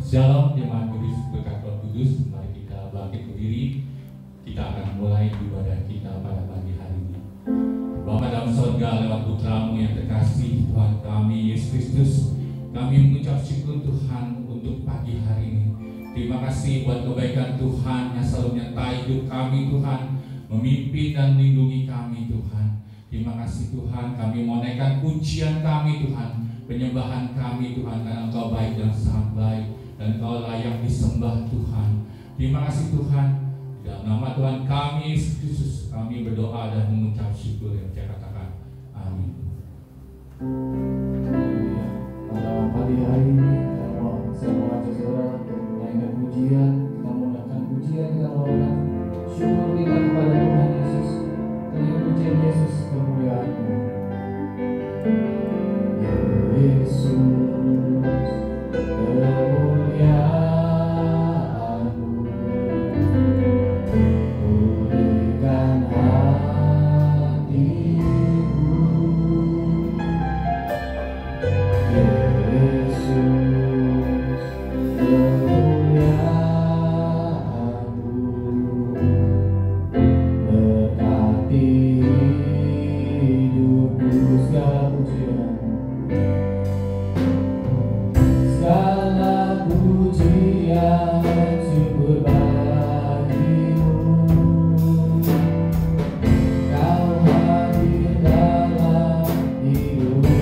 Shalom jemaat kudus berkat Roh Kudus. Mari kita bangkit berdiri. Kita akan mulai ibadah kita pada pagi hari ini. Bapa dalam surga, lewat putramu yang terkasih, Tuhan kami Yesus Kristus, kami mengucap syukur Tuhan untuk pagi hari ini. Terima kasih buat kebaikan Tuhan yang selalu menyertai hidup kami Tuhan, memimpin dan melindungi kami Tuhan. Terima kasih Tuhan, kami mau naikkan pujian kami Tuhan, penyembahan kami Tuhan, karena Engkau baik dan sangat baik, dan Engkau layak disembah Tuhan. Terima kasih Tuhan. Dalam nama Tuhan kami Yesus Kristus, kami berdoa dan mengucap syukur yang saya katakan. Amin. Pada pagi hari ini saya mau ajak saudara untuk menaikkan pujian. Kita menggunakan pujian, kita menggunakan syukur kita kepada Tuhan Yesus. Dengan pujian Yesus kemuliaan-Mu. Yesus kemuliaan-Mu, pulihkan hatiku. Yesus kemuliaan-Mu, berkati hidupku. Segala pujian, segala pujian, syukur bagimu. Kau hadir dalam hidupku.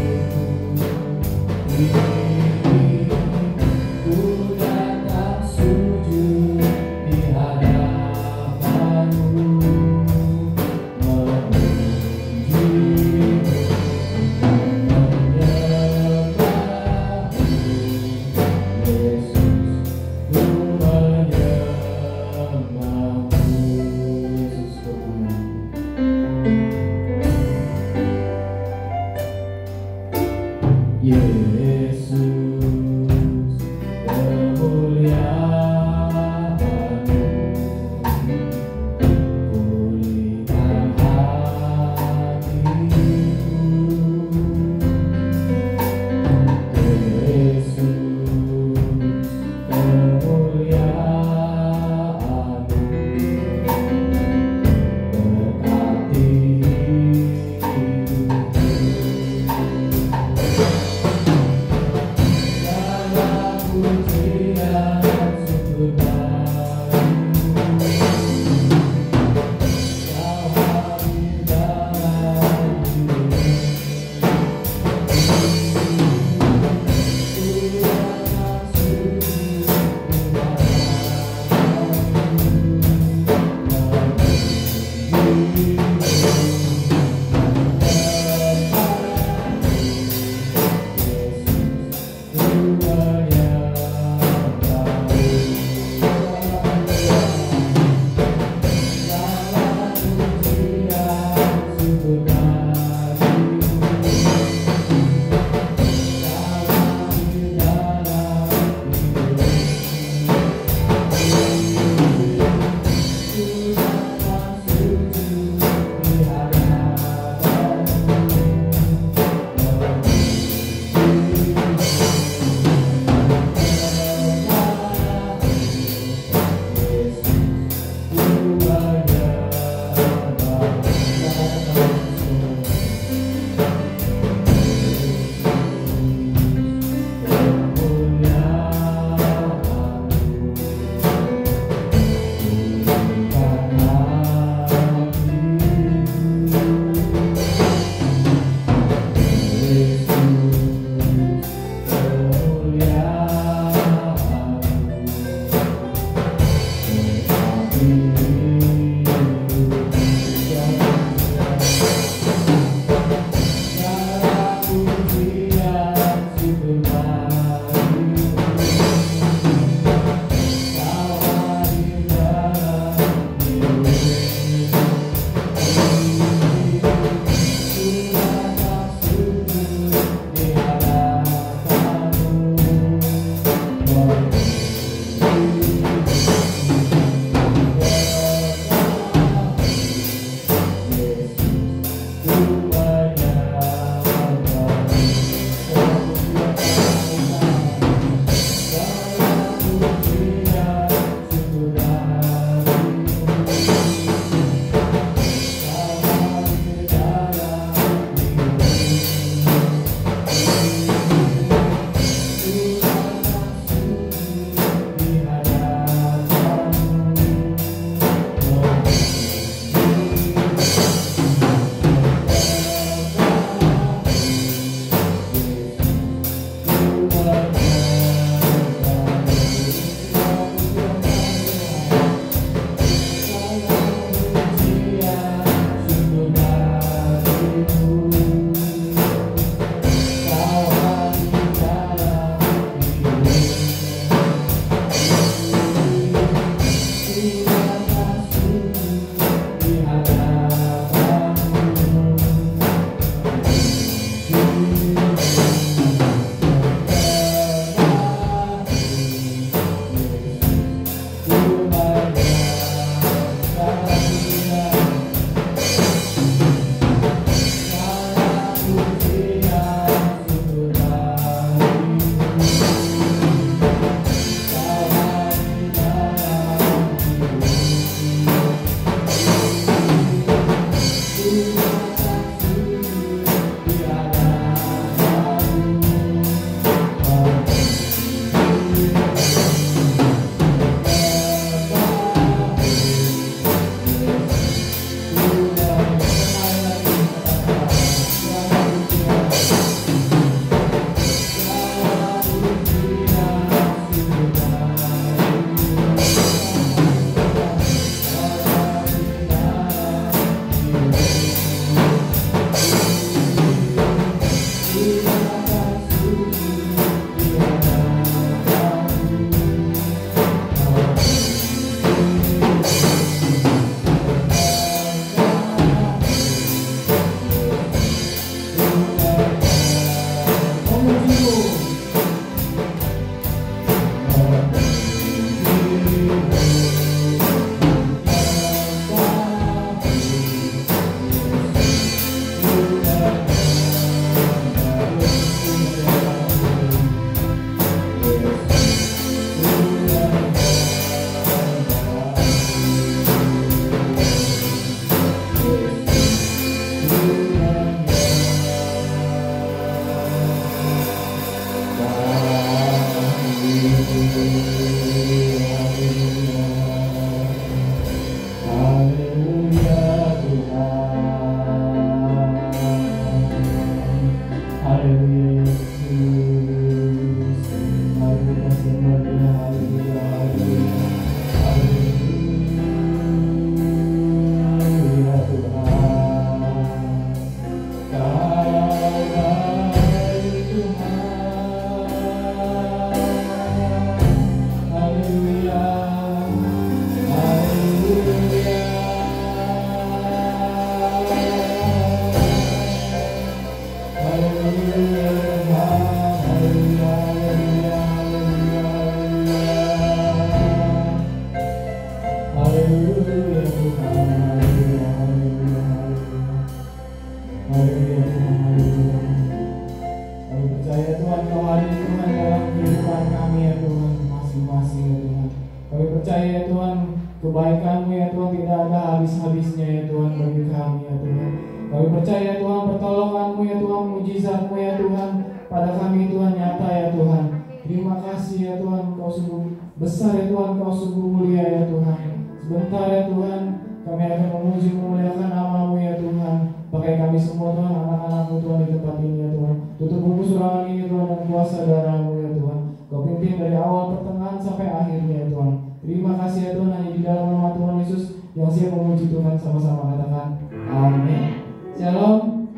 Kebaikan-Mu ya Tuhan tidak ada habis-habisnya ya Tuhan bagi kami ya Tuhan. Kami percaya Tuhan pertolongan-Mu ya Tuhan, mujizat-Mu ya Tuhan pada kami Tuhan nyata ya Tuhan. Terima kasih ya Tuhan, Kau sungguh besar ya Tuhan, Kau sungguh mulia ya Tuhan. Sebentar ya Tuhan, kami akan memuji memuliakan nama-Mu ya Tuhan. Pakai kami semua Tuhan, anak-anak-Mu Tuhan di tempat ini ya Tuhan. Tutup bungkus ruangan ini Tuhan dan kuasa darah-Mu ya Tuhan. Kau pimpin dari awal pertengahan sampai akhirnya ya Tuhan. Terima kasih ya Tuhan, hanya di dalam nama Tuhan Yesus yang siap memuji Tuhan, sama-sama katakan amin. Shalom.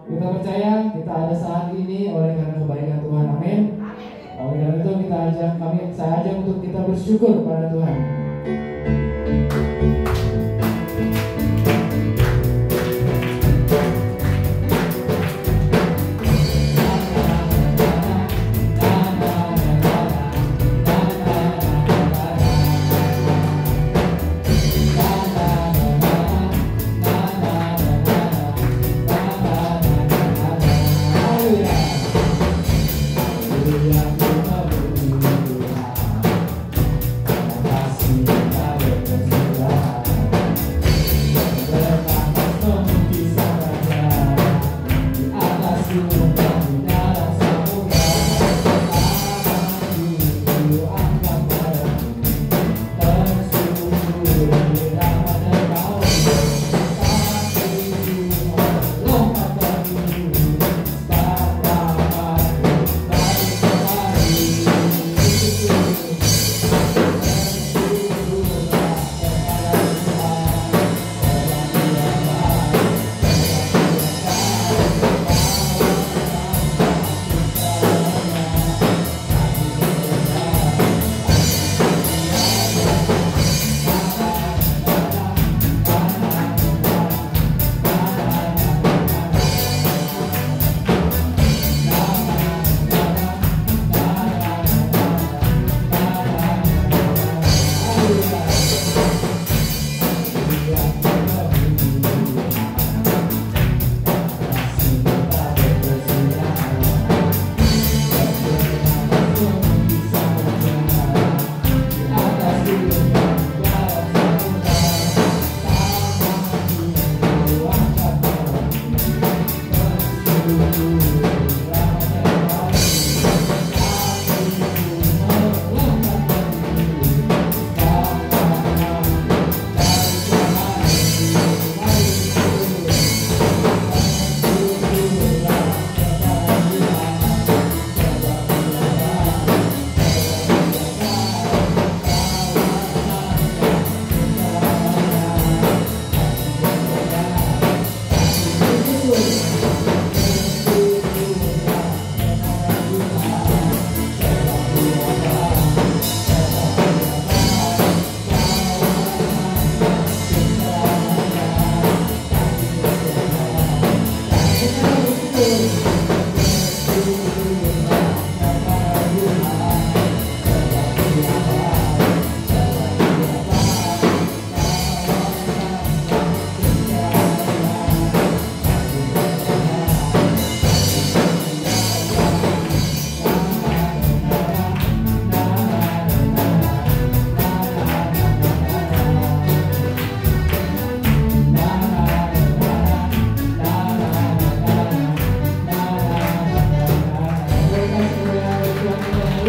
Kita percaya kita ada saat ini oleh karena kebaikan Tuhan, amin. Oleh karena itu saya ajak untuk kita bersyukur kepada Tuhan. Terima kasih.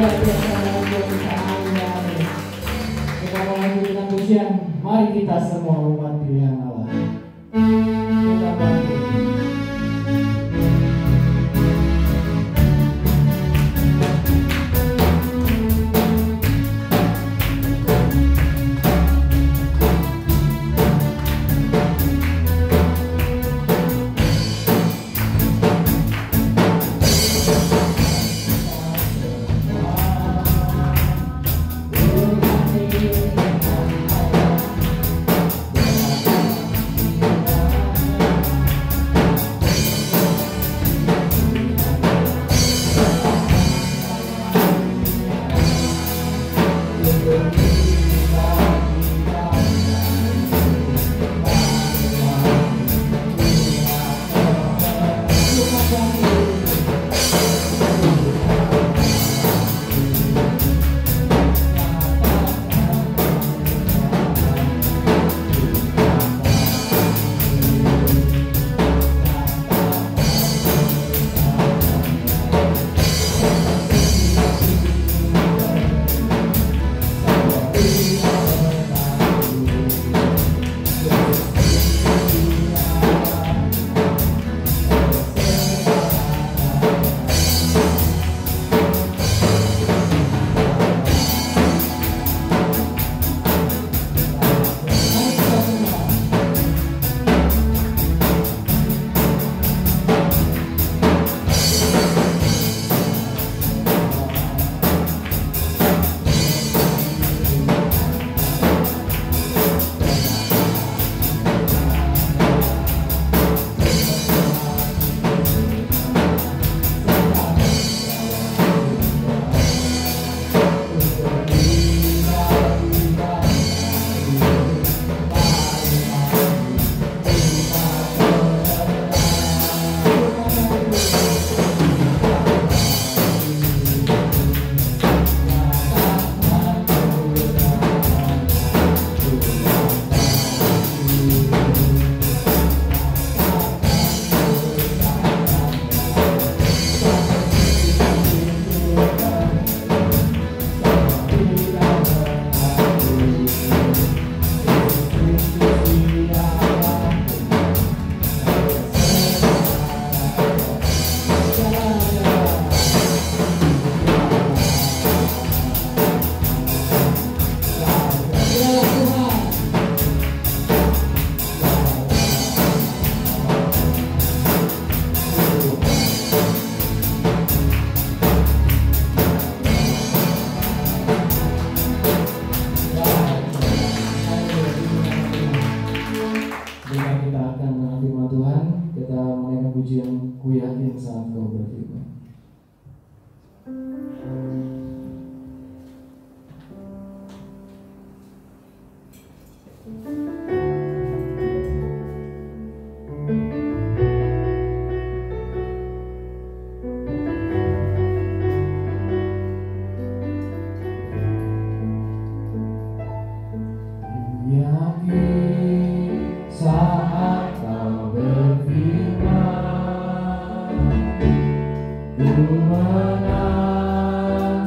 luar biasa dalam kebesarannya. Kita mulai dengan pujian. Mari kita semua umat pilihan Allah. Kita bangkit. Ku menang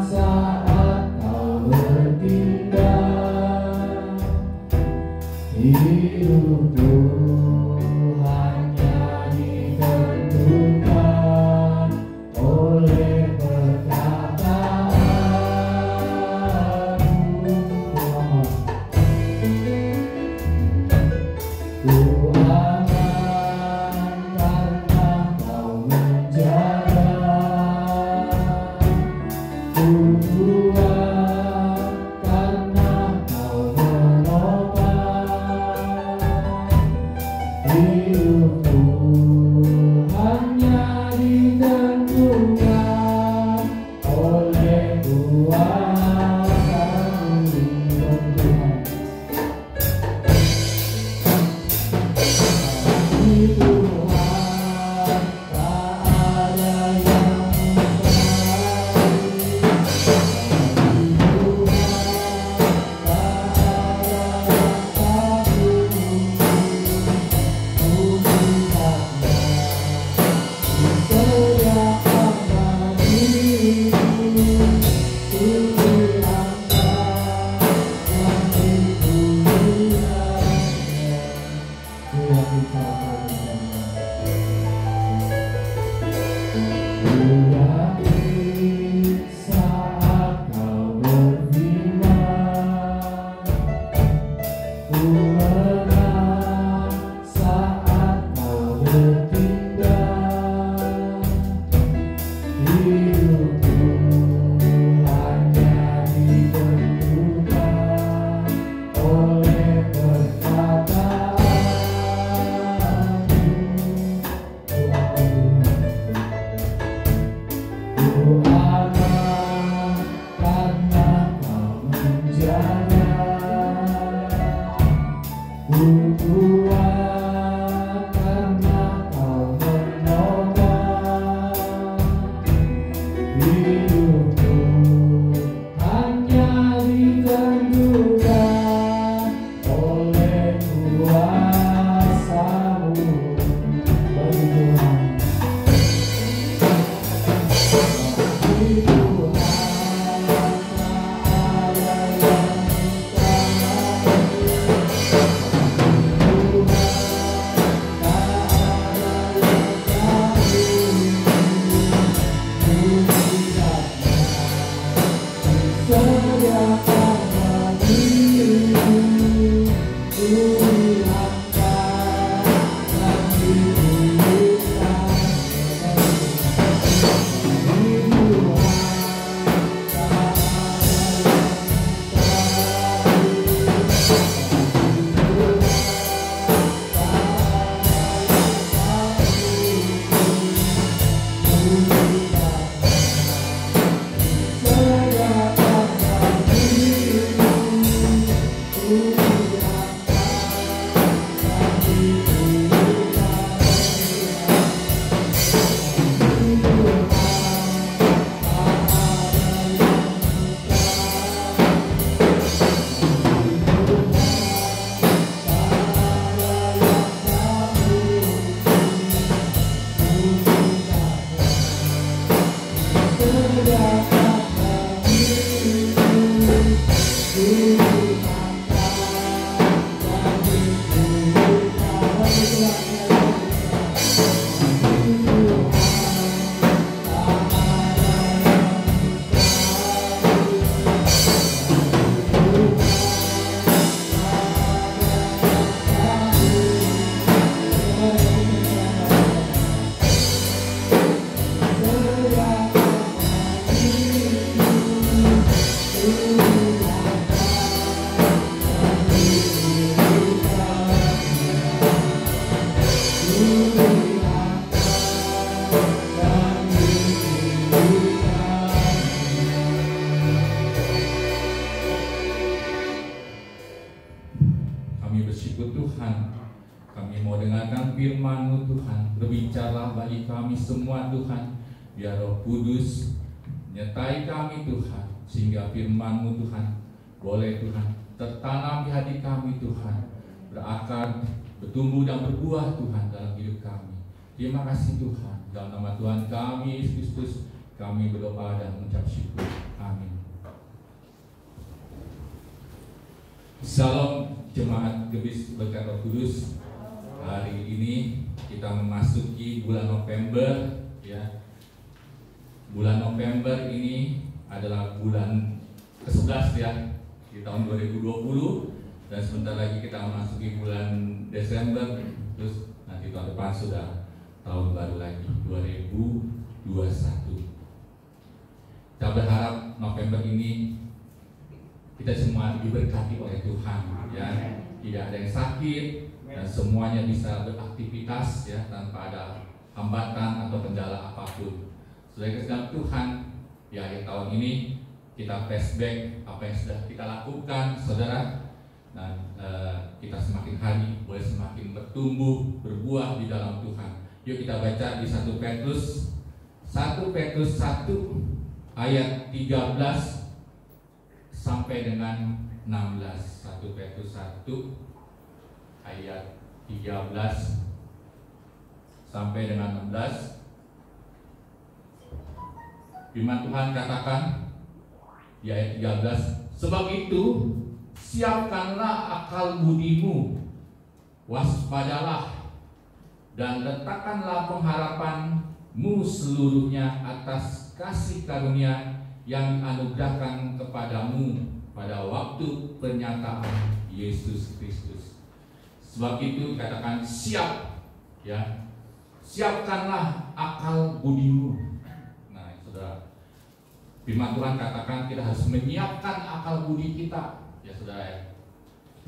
syukur Tuhan. Kami mau dengarkan firman-Mu Tuhan. Berbicara bagi kami semua Tuhan. Biar Roh Kudus menyertai kami Tuhan. Sehingga firman-Mu Tuhan boleh Tuhan tertanam di hati kami Tuhan. Berakar, bertumbuh dan berbuah Tuhan dalam hidup kami. Terima kasih Tuhan. Dalam nama Tuhan kami Yesus Kristus kami berdoa dan mengucap syukur. Amin. Salam jemaat Gebis Berkat Roh Kudus. Hari ini kita memasuki bulan November, ya. Bulan November ini adalah bulan ke-11 ya di tahun 2020, dan sebentar lagi kita memasuki bulan Desember, terus nanti tahun depan sudah tahun baru lagi 2021. Kita berharap November ini kita semua diberkati oleh Tuhan, ya. Tidak ada yang sakit dan semuanya bisa beraktivitas ya tanpa ada hambatan atau kendala apapun. Sebagai kehendak Tuhan, di akhir tahun ini kita flashback apa yang sudah kita lakukan, saudara, dan kita semakin hari boleh semakin bertumbuh, berbuah di dalam Tuhan. Yuk kita baca di 1 Petrus 1 ayat 13 sampai dengan 16. 1 Petrus 1 ayat 13 sampai dengan 16. Firman Tuhan katakan di ayat 13, sebab itu siapkanlah akal budimu, waspadalah, dan letakkanlah pengharapanmu seluruhnya atas kasih karunia yang dianugerahkan kepadamu pada waktu pernyataan Yesus Kristus. Sebab itu katakan siap, ya, siapkanlah akal budimu. Nah, saudara, firman Tuhan katakan kita harus menyiapkan akal budi kita, ya saudara, ya.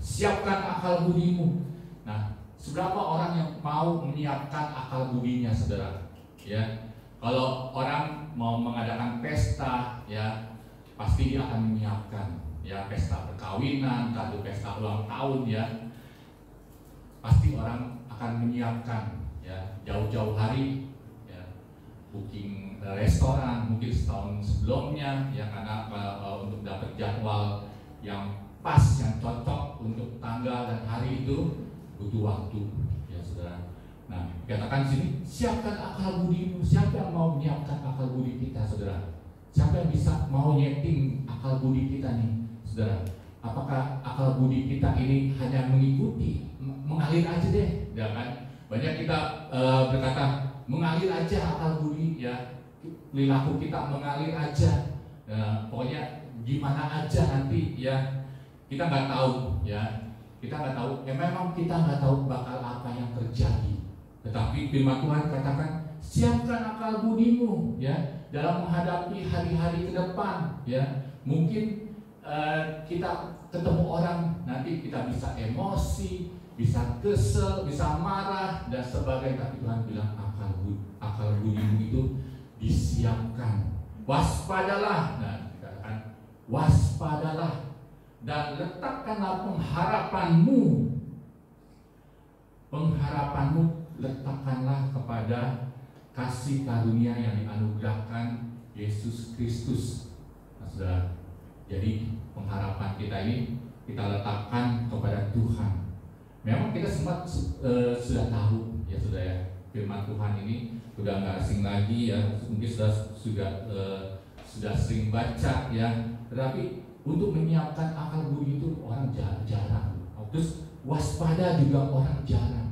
Siapkan akal budimu. Nah, seberapa orang yang mau menyiapkan akal budinya, saudara? Ya, kalau orang mau mengadakan pesta, ya pasti dia akan menyiapkan, ya, pesta perkawinan, atau pesta ulang tahun, ya pasti orang akan menyiapkan, ya, jauh-jauh hari, ya, booking restoran mungkin setahun sebelumnya, ya, karena untuk dapat jadwal yang pas, yang cocok untuk tanggal dan hari itu butuh waktu, ya saudara. Nah, katakan sini, siapkan akal budimu. Siapa yang mau menyiapkan akal budi kita, saudara? Siapa yang bisa mau nyeting akal budi kita nih, saudara? Apakah akal budi kita ini hanya mengikuti, mengalir aja deh, ya kan? Banyak kita berkata mengalir aja akal budi, ya, perilaku kita mengalir aja, pokoknya gimana aja nanti, ya, kita nggak tahu, ya, kita nggak tahu, ya memang kita nggak tahu bakal apa yang terjadi. Tetapi firman Tuhan katakan siapkan akal budimu, ya, dalam menghadapi hari-hari ke depan, ya. Mungkin kita ketemu orang, nanti kita bisa emosi, bisa kesel, bisa marah dan sebagainya. Tapi Tuhan bilang akal budimu itu disiapkan. Waspadalah, nah dikatakan waspadalah, dan letakkanlah pengharapanmu letakkanlah kepada kasih karunia yang dianugerahkan Yesus Kristus. Nah, saudara, jadi pengharapan kita ini kita letakkan kepada Tuhan. Memang kita sempat sudah tahu, ya saudara, ya, firman Tuhan ini sudah nggak asing lagi, ya, mungkin sudah sering baca, ya. Tetapi untuk menyiapkan akal budi itu orang jarang. Terus waspada juga orang jarang.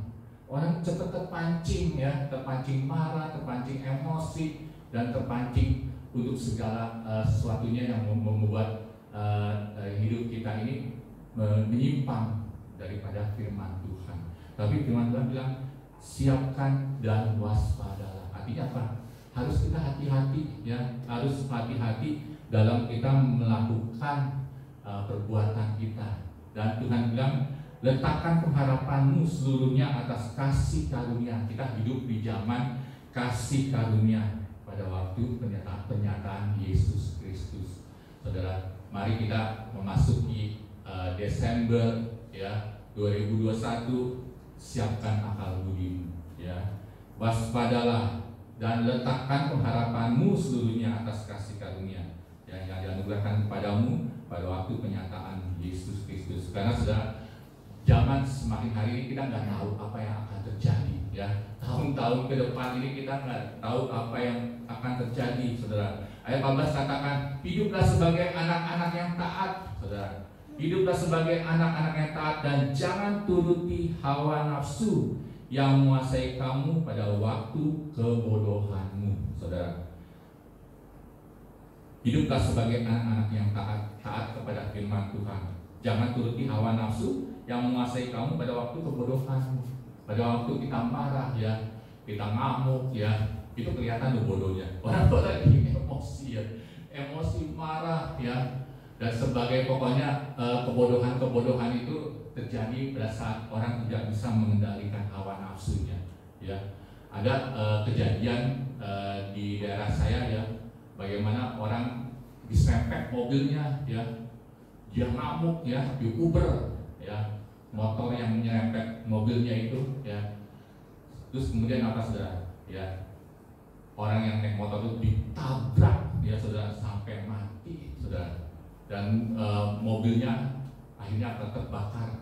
Orang cepat terpancing, ya, terpancing marah, terpancing emosi, dan terpancing untuk segala sesuatunya yang membuat hidup kita ini menyimpang daripada firman Tuhan. Tapi firman Tuhan bilang siapkan dan waspadalah. Artinya apa? Harus kita hati-hati, ya, harus hati-hati dalam kita melakukan perbuatan kita. Dan Tuhan bilang letakkan pengharapanmu seluruhnya atas kasih karunia. Kita hidup di zaman kasih karunia pada waktu pernyataan Yesus Kristus. Saudara, mari kita memasuki Desember, ya, 2021, siapkan akal budimu, ya. Waspadalah dan letakkan pengharapanmu seluruhnya atas kasih karunia yang dianugerahkan kepadamu pada waktu penyataan Yesus Kristus. Karena sudah zaman semakin hari ini kita nggak tahu apa yang akan terjadi, ya. Tahun-tahun ke depan ini kita nggak tahu apa yang akan terjadi, saudara. Ayat 14 katakan, hiduplah sebagai anak-anak yang taat, saudara. Hiduplah sebagai anak-anak yang taat dan jangan turuti hawa nafsu yang menguasai kamu pada waktu kebodohanmu, saudara. Hiduplah sebagai anak-anak yang taat kepada firman Tuhan. Jangan turuti hawa nafsu yang menguasai kamu pada waktu kebodohanmu. Pada waktu kita marah, ya, kita ngamuk, ya, itu kelihatan tuh bodohnya. Orang lagi emosi, ya, emosi, marah, ya, dan sebagai pokoknya kebodohan itu terjadi pada saat orang tidak bisa mengendalikan hawa nafsunya, ya. Ada kejadian di daerah saya, ya, bagaimana orang diserempet mobilnya, ya, dia ngamuk, ya, di Uber, ya, motor yang menyerempet mobilnya itu, ya, terus kemudian apa, saudara, ya, orang yang naik motor itu ditabrak, ya, saudara, sampai mati, saudara, dan mobilnya akhirnya terbakar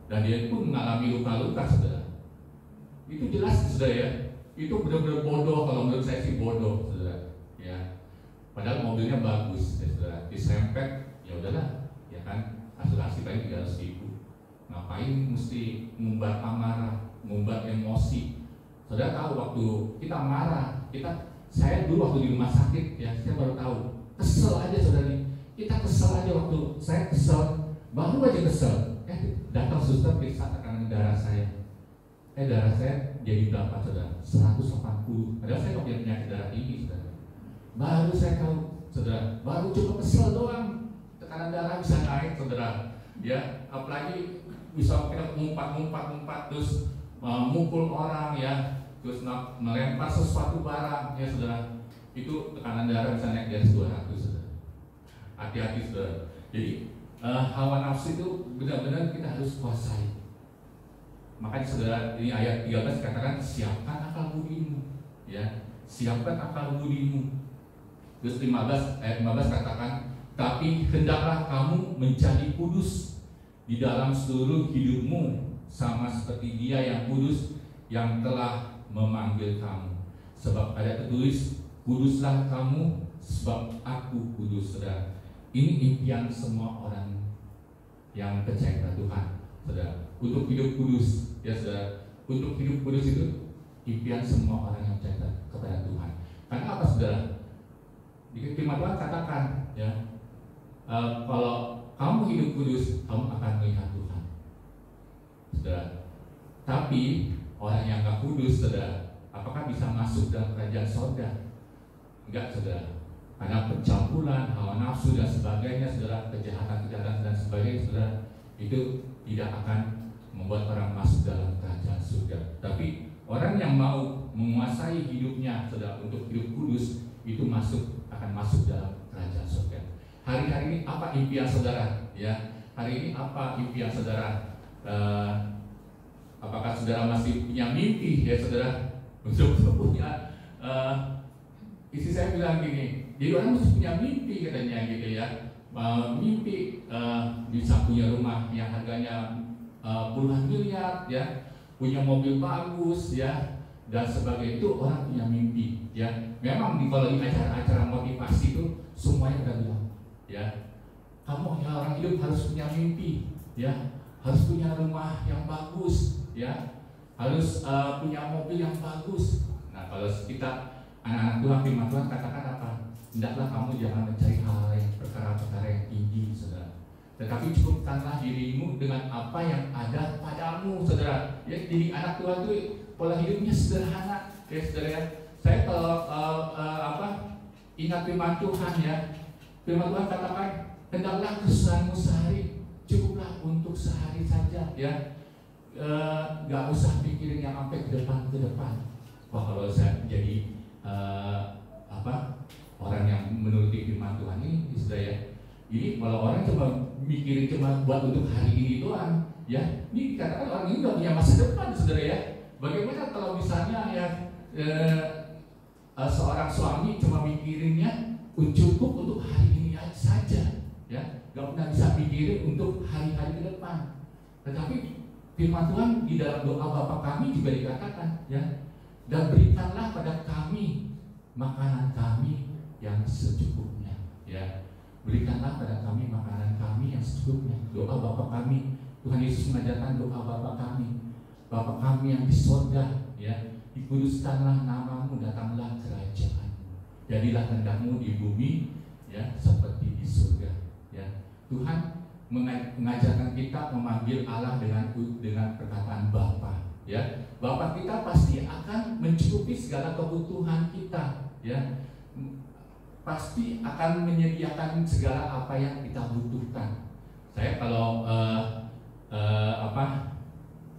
dan dia pun mengalami luka-luka, saudara. Itu jelas, saudara, ya, itu benar-benar bodoh. Kalau menurut saya sih bodoh, saudara, ya. Padahal mobilnya bagus, ya, saudara, diserempet, ya udahlah, ya kan, asuransi paling 300.000. Ngapain mesti ngumbar amarah, ngumbar emosi? Saudara tahu waktu kita marah, saya dulu waktu di rumah sakit, ya, saya baru tahu, kesel aja, saudara, nih. Kita kesel aja, waktu saya kesel, baru aja kesel, datang suster periksa tekanan darah saya. Darah saya jadi berapa, saudara? 180. Padahal saya nggak punya penyakit darah tinggi, saudara. Baru saya tahu, saudara, baru cuma kesel doang, tekanan darah bisa naik, saudara. Ya, apalagi bisa kita ngumpat terus mukul orang, ya, terus melempar sesuatu barang, ya, saudara. Itu tekanan darah bisa naik di atas 200, saudara. Hati-hati, saudara. Jadi hawa nafsu itu benar-benar kita harus kuasai. Makanya, saudara, ini ayat 13 katakan, siapkan akal budimu, ya, siapkan akal budimu. Terus ayat 15 katakan, tapi hendaklah kamu menjadi kudus di dalam seluruh hidupmu, sama seperti Dia yang kudus yang telah memanggil kamu. Sebab ada tertulis, kuduslah kamu sebab aku kudus, saudara. Ini impian semua orang yang percaya kepada Tuhan, saudara, untuk hidup kudus, ya, saudara. Untuk hidup kudus itu impian semua orang yang percaya kepada Tuhan. Karena apa, saudara? Di firman Tuhan katakan, ya, kalau kamu hidup kudus, kamu akan melihat Tuhan, saudara. Tapi orang yang gak kudus, saudara, apakah bisa masuk dalam kerajaan surga? Enggak, saudara. Karena pencampuran, hawa nafsu dan sebagainya, saudara, kejahatan dan sebagainya, saudara, itu tidak akan membuat orang masuk dalam kerajaan surga. Tapi orang yang mau menguasai hidupnya, saudara, untuk hidup kudus, itu akan masuk dalam kerajaan surga. Hari-hari ini apa impian saudara? Ya, hari ini apa impian saudara? Apakah saudara masih punya mimpi, ya, saudara, untuk punya? Istri saya bilang gini, jadi orang mesti punya mimpi, katanya, gitu, ya. Mimpi bisa punya rumah yang harganya puluhan miliar, ya, punya mobil bagus, ya, dan sebagainya. Itu orang punya mimpi, ya. Memang kalau di acara-acara motivasi itu semuanya kita bilang, ya, kamu, ya, orang hidup harus punya mimpi, ya, harus punya rumah yang bagus, ya, harus punya mobil yang bagus. Nah, kalau kita anak-anak Tuhan, firman Tuhan katakan apa? Hendaklah kamu jangan mencari hal yang perkara-perkara yang tinggi, saudara, tetapi cukupkanlah dirimu dengan apa yang ada padamu, saudara. Ya, jadi anak Tuhan itu pola hidupnya sederhana, ya, saudara, ya. Saya kalau ingat firman Tuhan, ya, firman Tuhan katakan, hendaklah kesusahanmu sehari, cukuplah untuk sehari saja, ya. Gak usah pikirin yang sampai ke depan. Wah, kalau saya jadi orang yang menuruti firman Tuhan ini, saudara, ya, ini kalau orang cuma mikirin cuma buat untuk hari ini doang, Ya, ini dikatakan orang ini nggak punya masa depan, saudara ya. Bagaimana kalau misalnya ya seorang suami cuma mikirinnya cukup untuk hari ini saja, ya, nggak pernah bisa mikirin untuk hari-hari ke depan. Tetapi firman Tuhan di dalam doa Bapa kami juga dikatakan, ya, dan berikanlah pada kami makanan kami yang secukupnya, ya. Berikanlah pada kami makanan kami yang secukupnya. Doa Bapa kami, Tuhan Yesus mengajarkan doa Bapa kami. Bapa kami yang di surga, ya, dikuduskanlah namamu, datanglah kerajaan. Jadilah kehendakmu di bumi, ya, seperti di surga, ya. Tuhan mengajarkan kita memanggil Allah dengan perkataan Bapa, ya. Bapa kita pasti akan mencukupi segala kebutuhan kita, ya. Pasti akan menyediakan segala apa yang kita butuhkan. Saya kalau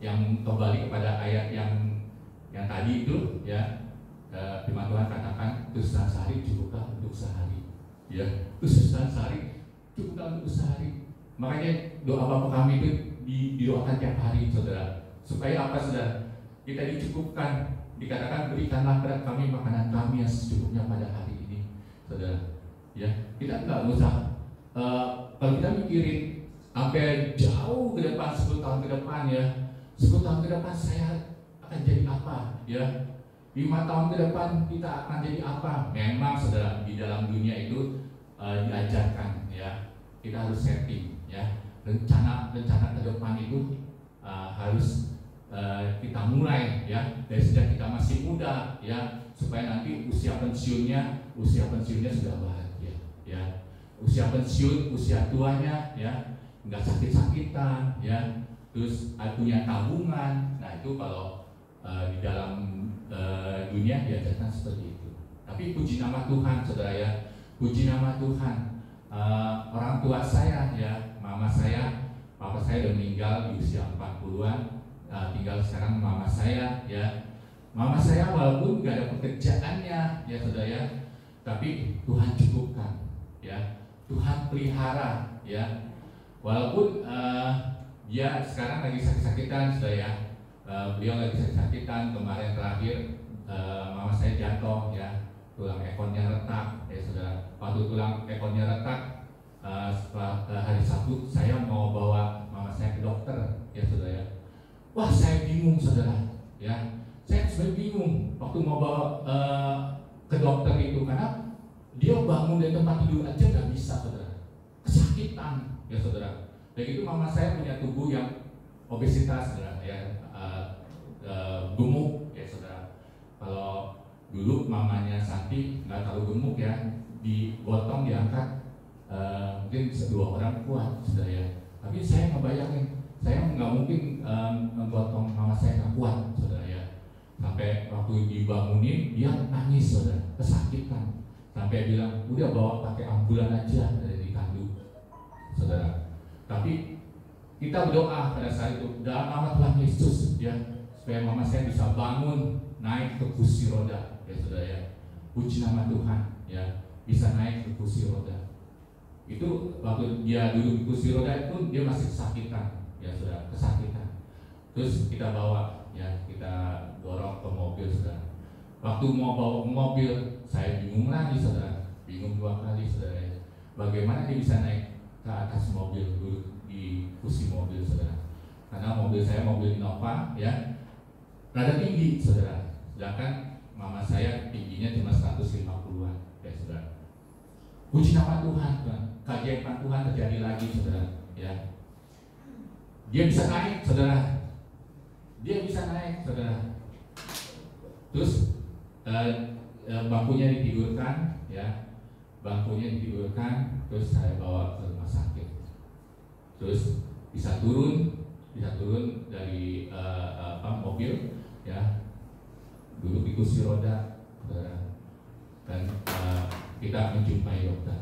yang kembali kepada ayat yang tadi itu, ya, firman Tuhan katakan tusuk sehari cukuplah untuk sehari, ya, tusuk sehari cukuplah untuk sehari. Makanya doa Bapa kami itu didoakan tiap hari, saudara, supaya apa, saudara? Kita dicukupkan. Dikatakan berikanlah kepada kami makanan kami yang secukupnya pada hari ini, saudara, ya. Kita nggak usah kalau kita mikirin sampai jauh ke depan, 10 tahun ke depan, ya, 10 tahun ke depan saya akan jadi apa, ya, 5 tahun ke depan kita akan jadi apa. Memang, saudara, di dalam dunia itu diajarkan, ya, kita harus setting, ya, rencana ke depan itu harus kita mulai, ya, dari sejak kita masih muda, ya, supaya nanti usia pensiunnya sudah bahagia, ya, usia pensiun, usia tuanya, ya, nggak sakit-sakitan, ya, terus punya tabungan. Nah, itu kalau di dalam dunia diajarkan seperti itu. Tapi puji nama Tuhan, saudara, ya, puji nama Tuhan. Orang tua saya, ya, mama saya, papa saya udah meninggal di usia 40-an. Tinggal sekarang mama saya, ya. Mama saya walaupun gak ada pekerjaannya, ya, saudara, ya, tapi Tuhan cukupkan, ya. Tuhan pelihara, ya. Walaupun dia sekarang lagi sakit-sakitan, saudara, ya. Beliau lagi sakit-sakitan. Kemarin terakhir mama saya jatuh, ya, tulang ekornya retak, ya, saudara. Waktu tulang ekornya retak, setelah hari Sabtu saya mau bawa mama saya ke dokter, ya, saudara, ya. Wah, saya bingung, saudara, ya. Saya sebenarnya bingung waktu mau bawa ke dokter itu, karena dia bangun dari tempat tidur aja nggak bisa, saudara, kesakitan, ya, saudara. Dan itu mama saya punya tubuh yang obesitas, saudara, ya, gemuk, ya, saudara. Kalau dulu mamanya Santi nggak terlalu gemuk, ya, digotong diangkat mungkin 2 orang kuat, saudara, ya. Tapi saya ngebayangin, saya nggak mungkin menggotong mama saya nggak kuat, saudara, ya. Sampai waktu dibangunin dia nangis, saudara, kesakitan. Sampai bilang udah bawa pakai ambulan aja dari ditandu, saudara. Tapi kita berdoa pada saat itu dalam nama Tuhan Yesus, ya, supaya mama saya bisa bangun naik ke kursi roda, ya, saudara, ya. Puji nama Tuhan, ya, bisa naik ke kursi roda. Itu waktu dia duduk di kursi roda itu dia masih kesakitan, ya, saudara, kesakitan. Terus kita bawa, ya, kita dorong ke mobil, saudara. Waktu mau bawa ke mobil, saya bingung lagi, saudara, bingung 2 kali, saudara, ya. Bagaimana dia bisa naik ke atas mobil, duduk di kursi mobil, saudara. Karena mobil saya mobil Innova, ya, rada tinggi, saudara. Sedangkan mama saya tingginya cuma 150-an, ya, saudara. Puji nama Tuhan, keajaiban Tuhan terjadi lagi, saudara, ya. Dia bisa naik, saudara. Dia bisa naik, saudara. Terus bangkunya ditidurkan, ya. Bangkunya ditidurkan, terus saya bawa ke rumah sakit. Terus bisa turun dari mobil, ya. Duduk di kursi roda, saudara. Dan kita menjumpai dokter.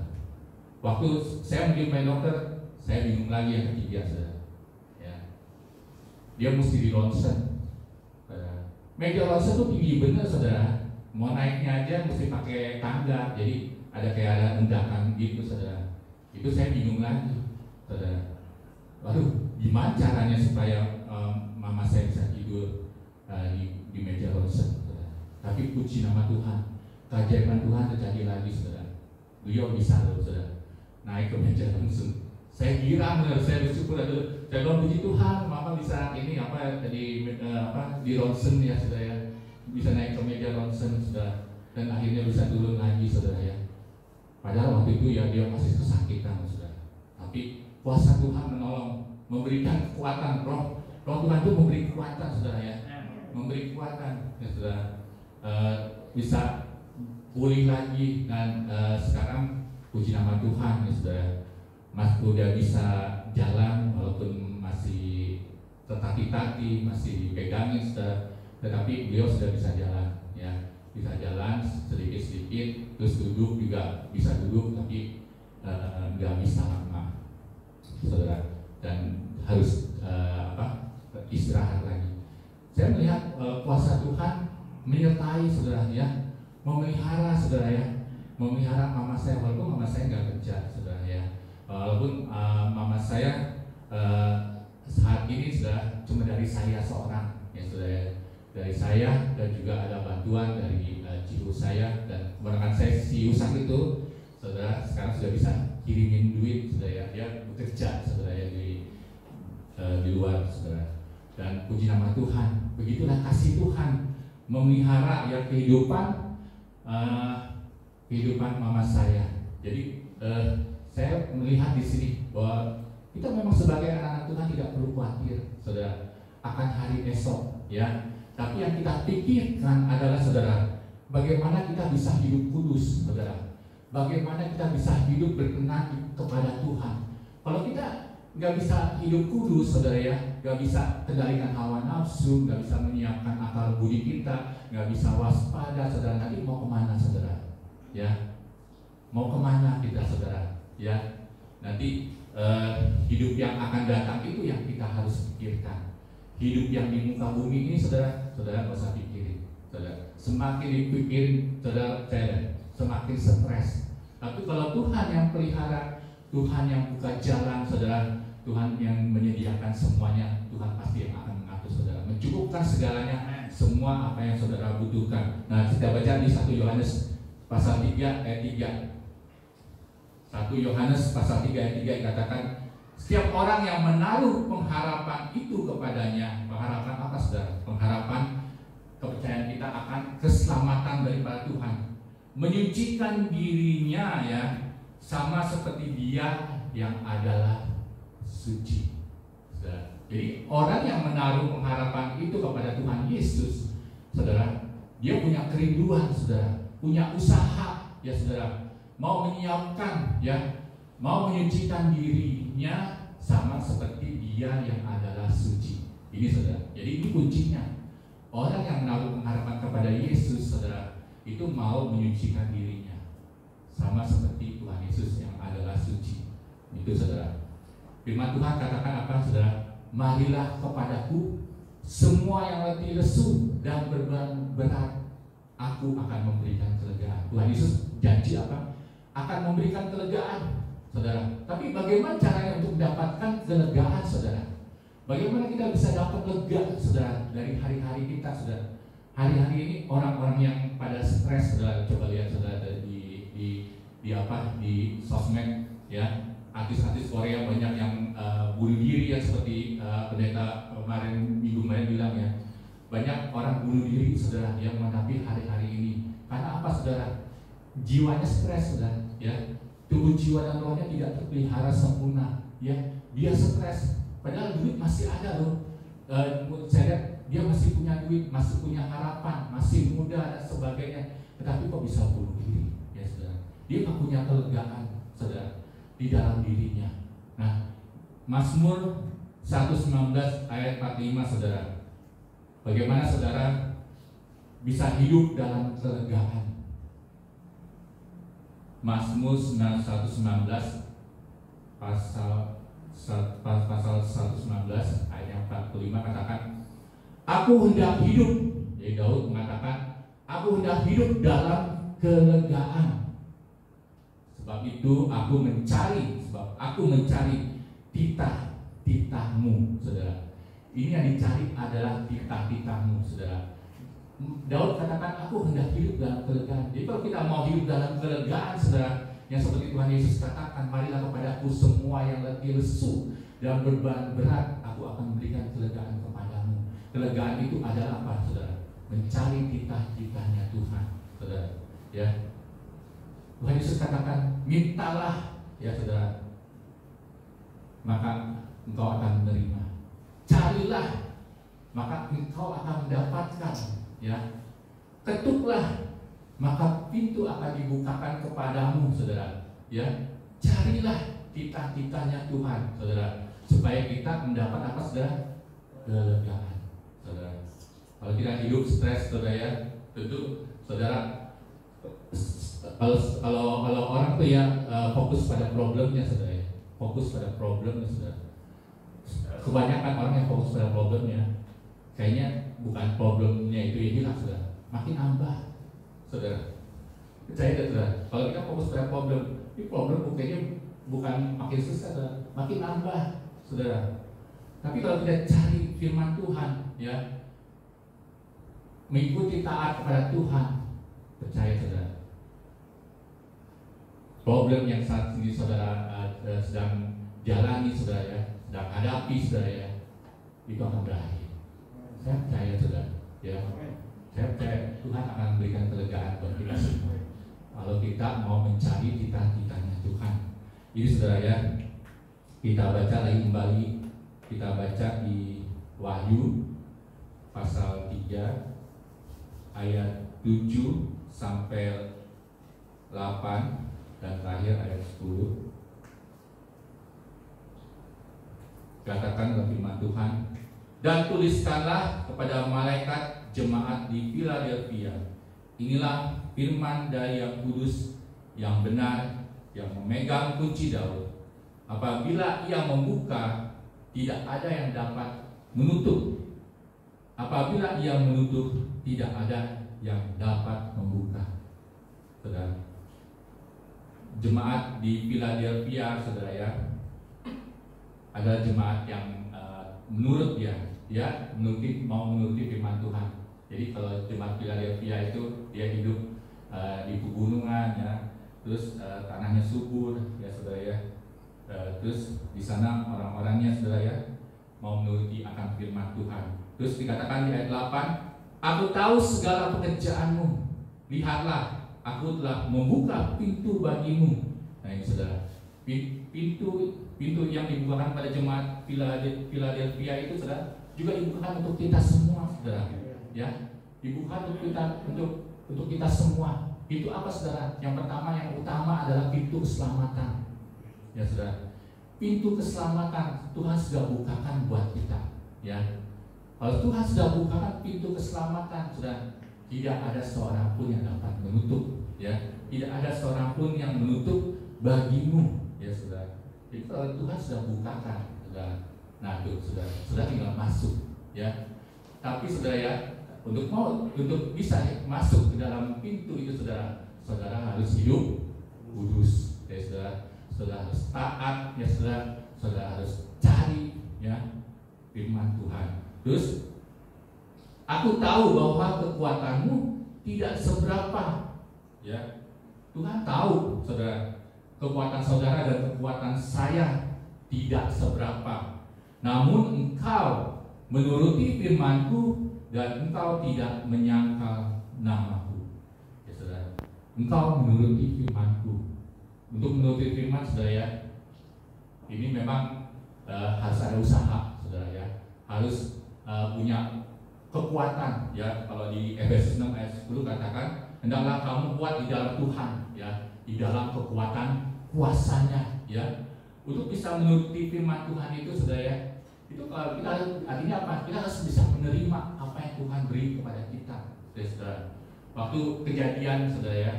Waktu saya menjumpai dokter, saya bingung lagi yang ketiga, saudara. Ya. Dia mesti di ronsen. Meja ronsen tuh tinggi bener, saudara. Mau naiknya aja mesti pakai tangga, jadi ada kayak ada endakan gitu, saudara. Itu saya bingung lagi, saudara. Lalu gimana caranya supaya mama saya bisa tidur di meja ronsen, saudara? Tapi puji nama Tuhan, keajaiban Tuhan terjadi lagi, saudara. Beliau bisa loh, saudara, naik ke meja ronsen. Saya girang, saudara. Saya bersyukur, saya bilang puji Tuhan, mama bisa ini di ronsen ya, saudara ya. Bisa naik ke meja ronsen, saudara, dan akhirnya bisa turun lagi, saudara ya. Padahal waktu itu ya dia masih kesakitan, saudara. Tapi kuasa Tuhan menolong, memberikan kekuatan. Roh Tuhan itu memberi kekuatan, saudara ya. Memberi kekuatan, ya saudara. Bisa pulih lagi dan sekarang puji nama Tuhan, ya saudara. Mas udah bisa jalan walaupun masih tertati-tati, masih dipegangin, saudara. Tetapi beliau sudah bisa jalan, ya, bisa jalan sedikit-sedikit, terus duduk juga bisa duduk, tapi nggak bisa lama, saudara, dan harus istirahat lagi. Saya melihat kuasa Tuhan menyertai, saudara ya, memelihara, saudara ya, memelihara mama saya walaupun mama saya nggak kerja, saudara ya, walaupun mama saya saat ini sudah cuma dari saya seorang, ya saudara ya. Dari saya dan juga ada bantuan dari ciu saya dan kebenaran saya si Yusak itu, saudara, sekarang sudah bisa kirimin duit, saudara ya, dia bekerja, saudara ya, di luar, saudara. Dan puji nama Tuhan, begitulah kasih Tuhan memelihara ya kehidupan mama saya. Jadi saya melihat di sini bahwa kita memang sebagai anak-anak Tuhan tidak perlu khawatir, saudara, akan hari esok, ya. Tapi yang kita pikirkan adalah, saudara, bagaimana kita bisa hidup kudus, saudara. Bagaimana kita bisa hidup berkenan kepada Tuhan. Kalau kita nggak bisa hidup kudus, saudara ya, nggak bisa kendalikan hawa nafsu, nggak bisa menyiapkan akal budi kita, nggak bisa waspada, saudara, nanti mau kemana, saudara? Ya, mau kemana kita, saudara? Ya, nanti hidup yang akan datang itu yang kita harus pikirkan. Hidup yang di muka bumi ini, saudara nggak usah pikirin, saudara. Semakin dipikirin, saudara, semakin stres. Tapi kalau Tuhan yang pelihara, Tuhan yang buka jalan, saudara, Tuhan yang menyediakan semuanya, Tuhan pasti yang akan mengatur, saudara, mencukupkan segalanya, semua apa yang saudara butuhkan. Nah, kita baca di 1 Yohanes pasal 3 ayat 3. 1 Yohanes pasal 3 ayat 3 dikatakan, setiap orang yang menaruh pengharapan itu kepadanya, pengharapan apa, saudara? Pengharapan kepercayaan kita akan keselamatan daripada Tuhan, menyucikan dirinya ya, sama seperti Dia yang adalah suci, saudara. Jadi orang yang menaruh pengharapan itu kepada Tuhan Yesus, saudara, dia punya kerinduan, saudara, punya usaha, ya saudara, mau menyiapkan, ya, mau menyucikan dirinya sama seperti Dia yang adalah suci. Ini, saudara. Jadi ini kuncinya. Orang yang menaruh pengharapan kepada Yesus, saudara, itu mau menyucikan dirinya sama seperti Tuhan Yesus yang adalah suci. Itu, saudara. Firman Tuhan katakan apa, saudara? Marilah kepadaku semua yang letih lesu dan beban berat, aku akan memberikan kelegaan. Tuhan Yesus janji apa? Akan memberikan kelegaan, saudara. Tapi bagaimana caranya untuk mendapatkan kelegaan, saudara? Bagaimana kita bisa dapat lega, saudara, dari hari-hari kita, saudara? Hari-hari ini orang-orang yang pada stres, saudara, coba lihat, saudara, di sosmed, ya, artis-artis Korea banyak yang bunuh diri, ya, seperti pendeta minggu kemarin bilang, ya, banyak orang bunuh diri, saudara, yang menghadapi hari-hari ini. Karena apa, saudara? Jiwanya stres, saudara, ya. Tubuh jiwa dan rohnya tidak terpelihara sempurna, ya. Dia stres, padahal duit masih ada loh. Saya lihat dia masih punya duit, masih punya harapan, masih muda dan sebagainya. Tetapi kok bisa bunuh diri, ya saudara? Dia nggak punya kelegaan, saudara, di dalam dirinya. Nah, Mazmur 119 ayat 45, saudara. Bagaimana saudara bisa hidup dalam kelegaan? Mazmur 119 pasal 119 ayat yang 45 katakan, aku hendak hidup. Jadi Daud mengatakan, aku hendak hidup dalam kelegaan. Sebab itu aku mencari titah titahmu, saudara. Ini yang dicari adalah titah-titahmu, saudara. Daud katakan, aku hendak hidup dalam kelegaan. Jadi kalau kita mau hidup dalam kelegaan, saudara, yang seperti Tuhan Yesus katakan, marilah kepadaku semua yang letih lesu dan beban berat, aku akan memberikan kelegaan kepadamu. Kelegaan itu adalah apa, saudara? Mencari titah-titahnya Tuhan, saudara. Ya, Tuhan Yesus katakan, mintalah, ya saudara, maka engkau akan menerima. Carilah, maka engkau akan mendapatkan. Ya, ketuklah, maka pintu akan dibukakan kepadamu, saudara. Ya, carilah titah-titahnya Tuhan, saudara, supaya kita mendapat apa, saudara? Kelegaan, saudara. Kalau kita hidup stres, saudara, ya, tentu saudara, kalau orang tuh ya fokus pada problemnya, saudara, ya. Fokus pada problemnya, saudara. Kebanyakan orang yang fokus pada problemnya, kayaknya bukan problemnya itu yang hilang, saudara, makin nambah, saudara. Percaya tidak, saudara? Kalau kita fokus pada problem, ini problem kayaknya bukan makin susah, saudara, makin nambah, saudara. Tapi kalau kita cari firman Tuhan, ya, mengikuti taat kepada Tuhan, percaya, saudara, problem yang saat ini saudara sedang jalani, saudara, ya, sedang hadapi, saudara, ya, itu akan berakhir. Saya percaya, saudara, ya, saya percaya Tuhan akan memberikan kelegaan buat kita semua kalau kita mau mencari titah-titahnya Tuhan. Ini, saudara, ya, kita baca lagi kembali, kita baca di Wahyu pasal 3 ayat 7 sampai 8 dan terakhir ayat 10. Katakan dalam firman Tuhan, dan tuliskanlah kepada malaikat jemaat di Philadelphia, inilah firman dari yang kudus, yang benar, yang memegang kunci Daud. Apabila ia membuka, tidak ada yang dapat menutup. Apabila ia menutup, tidak ada yang dapat membuka. Saudara, jemaat di Philadelphia, saudara, ya, adalah jemaat yang menurut dia mau menuruti firman Tuhan. Jadi kalau jemaat Philadelphia itu dia hidup di pegunungan, ya, terus tanahnya subur, ya, saudara, ya, terus di sana orang-orangnya, saudara, ya, mau menuruti akan firman Tuhan. Terus dikatakan di ayat 8, aku tahu segala pekerjaanmu, lihatlah, aku telah membuka pintu bagimu. Nah, ini, saudara, pintu yang dibukakan pada jemaat Philadelphia itu, saudara, juga dibukakan untuk kita semua, saudara, ya, dibuka untuk kita semua. Pintu apa, saudara? Yang pertama, yang utama adalah pintu keselamatan, ya, saudara. Pintu keselamatan Tuhan sudah bukakan buat kita, ya. Kalau Tuhan sudah bukakan pintu keselamatan, saudara, tidak ada seorang pun yang dapat menutup, ya, tidak ada seorang pun yang menutup bagimu, ya, saudara. Jadi kalau Tuhan sudah bukakan, saudara, nah itu, saudara tinggal masuk, ya. Tapi, saudara, ya, untuk bisa masuk ke dalam pintu itu, saudara harus hidup kudus, ya, saudara harus taat, ya, saudara harus cari, ya, firman Tuhan. Terus, aku tahu bahwa kekuatanmu tidak seberapa, ya. Tuhan tahu, saudara, kekuatan saudara dan kekuatan saya tidak seberapa. Namun engkau menuruti firman-Ku dan engkau tidak menyangkal nama-Ku. Ya, saudara, engkau menuruti firman-Ku. Untuk menuruti firman, saudara, ya, ini memang harus ada usaha, saudara, ya, harus punya kekuatan, ya. Kalau di Efesus 6 ayat 10 katakan, hendaklah kamu kuat di dalam Tuhan, ya, di dalam kekuatan kuasanya, ya. Untuk bisa menuruti firman Tuhan itu, saudara, ya, itu kalau kita, artinya apa? Kita harus bisa menerima apa yang Tuhan beri kepada kita, saudara. Waktu kejadian, saudara, ya,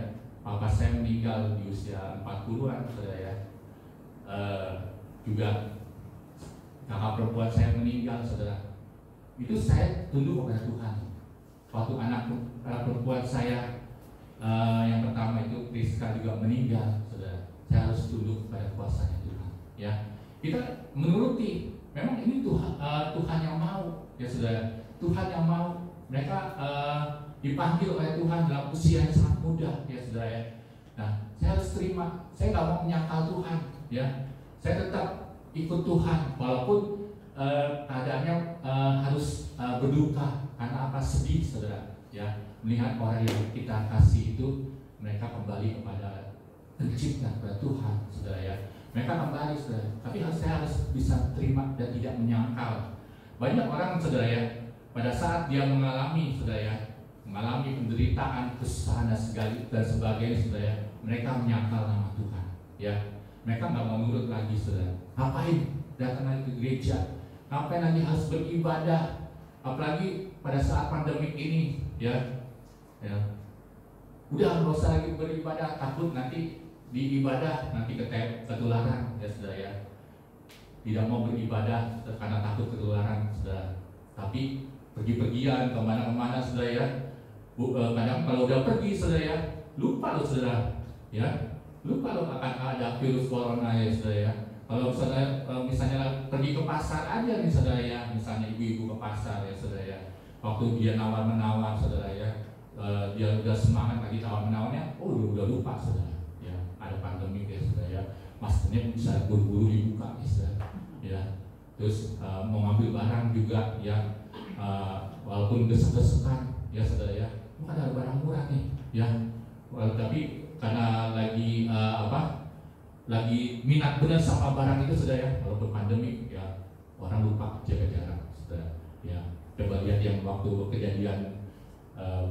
papa saya meninggal di usia 40-an, saudara, ya. Juga kakak perempuan saya meninggal, saudara. Itu saya tunduk kepada Tuhan. Waktu anak perempuan saya yang pertama itu Rizka juga meninggal, saudara, saya harus tunduk kepada kuasanya Tuhan, ya. Kita menuruti memang ini Tuhan yang mau, ya saudara. Tuhan yang mau mereka dipanggil oleh Tuhan dalam usia yang sangat muda, ya saudara ya. Nah, saya harus terima. Saya nggak mau menyangkal Tuhan, ya. Saya tetap ikut Tuhan walaupun keadaannya harus berduka karena apa, sedih saudara, ya. Melihat orang yang kita kasih itu mereka kembali kepada pencipta, kepada Tuhan, saudara ya. Mereka kembali, saudara. Tapi saya harus bisa terima dan tidak menyangkal. Banyak orang, saudara ya, pada saat dia mengalami, saudara ya, mengalami penderitaan, kesusahan dan sebagainya, saudara ya, mereka menyangkal nama Tuhan, ya. Mereka nggak mau nurut lagi, saudara. Ngapain datang lagi ke gereja? Ngapain lagi harus beribadah? Apalagi pada saat pandemik ini, ya. Udah nggak usah lagi beribadah, takut nanti di ibadah nanti ketularan, ya saudara ya. Tidak mau beribadah karena takut ketularan, saudara. Tapi pergi-pergian kemana-kemana, saudara ya. Kadang kalau udah pergi, saudara ya, lupa loh saudara, ya, lupa loh akan ada virus corona, ya saudara ya. Kalau misalnya pergi ke pasar aja nih, saudara ya, misalnya ibu-ibu ke pasar, ya saudara ya. Waktu dia nawar-menawar, saudara ya, dia udah semangat lagi nawar-menawarnya, udah lupa, saudara. Ada pandemi, ya saudara ya, maskernya bisa buru-buru dibuka, ya saudara ya. Terus mau ngambil barang juga, ya, walaupun desek-desekan, ya saudara ya, bukan ada barang murah nih, ya. Tapi karena lagi lagi minat benar sama barang itu, saudara ya, walaupun pandemi, ya, orang lupa jaga jarak, saudara ya. Coba lihat yang waktu kejadian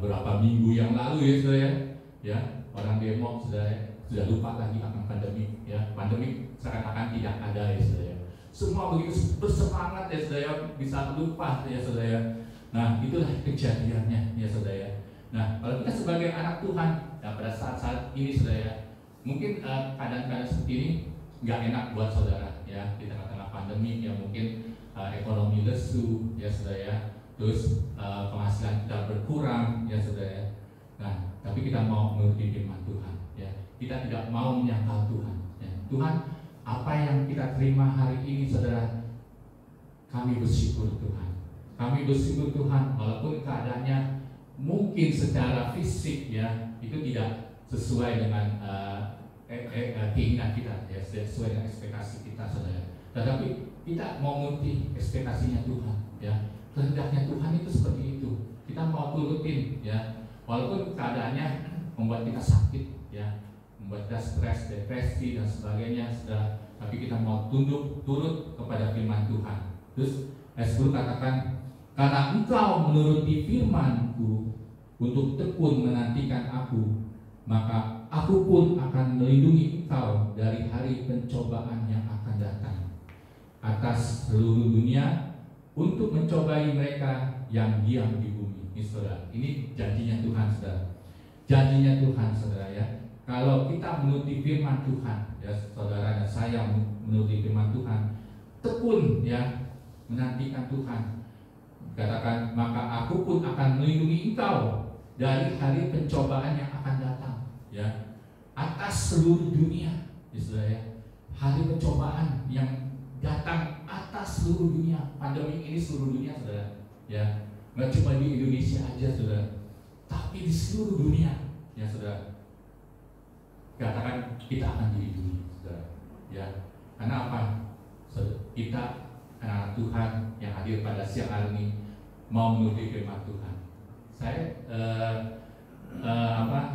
berapa minggu yang lalu, ya saudara ya, orang demo, saudara ya, sudah lupa lagi akan pandemi, ya. Pandemi seakan-akan tidak ada, ya saudara ya. Semua begitu bersemangat, ya saudara ya, bisa lupa, ya saudara ya. Nah, itulah kejadiannya, ya saudara ya. Nah, kalau kita sebagai anak Tuhan, ya, pada saat-saat ini, saudara ya, mungkin keadaan-keadaan seperti ini nggak enak buat saudara, ya. Di tengah-tengah pandemi, ya, mungkin ekonomi lesu, ya saudara ya. Terus penghasilan kita berkurang, ya saudara ya. Nah, tapi kita mau menuruti firman Tuhan, ya. Kita tidak mau menyangkal Tuhan, ya. Tuhan, apa yang kita terima hari ini, saudara, kami bersyukur Tuhan. Kami bersyukur Tuhan, walaupun keadaannya mungkin secara fisik, ya, itu tidak sesuai dengan keinginan kita, ya, sesuai dengan ekspektasi kita, saudara. Tetapi kita mau menuruti ekspektasinya Tuhan, ya. Kehendaknya Tuhan itu seperti itu. Kita mau turutin, ya. Walaupun keadaannya membuat kita sakit, ya, membuat kita stres, depresi dan sebagainya, saudara. Tapi kita mau turut kepada firman Tuhan. Terus ayat 10 katakan, karena engkau menuruti firman-Ku untuk tekun menantikan Aku, maka Aku pun akan melindungi engkau dari hari pencobaan yang akan datang atas seluruh dunia untuk mencobai mereka yang diam di bumi. Ini saudara, ini janjinya Tuhan, saudara. Janjinya Tuhan, saudara ya. Kalau kita menuruti firman Tuhan, ya saudara dan saya menuruti firman Tuhan, tekun, ya, menantikan Tuhan. Katakan, maka Aku pun akan melindungi engkau dari hari pencobaan yang akan datang, ya, atas seluruh dunia, ya saudara ya. Hari pencobaan yang datang atas seluruh dunia. Pandemi ini seluruh dunia, saudara, ya. Nggak cuma di Indonesia aja, saudara, tapi di seluruh dunia, ya saudara. Katakan, kita akan dilindungi, saudara, ya. Karena apa? Kita anak Tuhan yang hadir pada siang hari ini mau menuruti firman Tuhan. Saya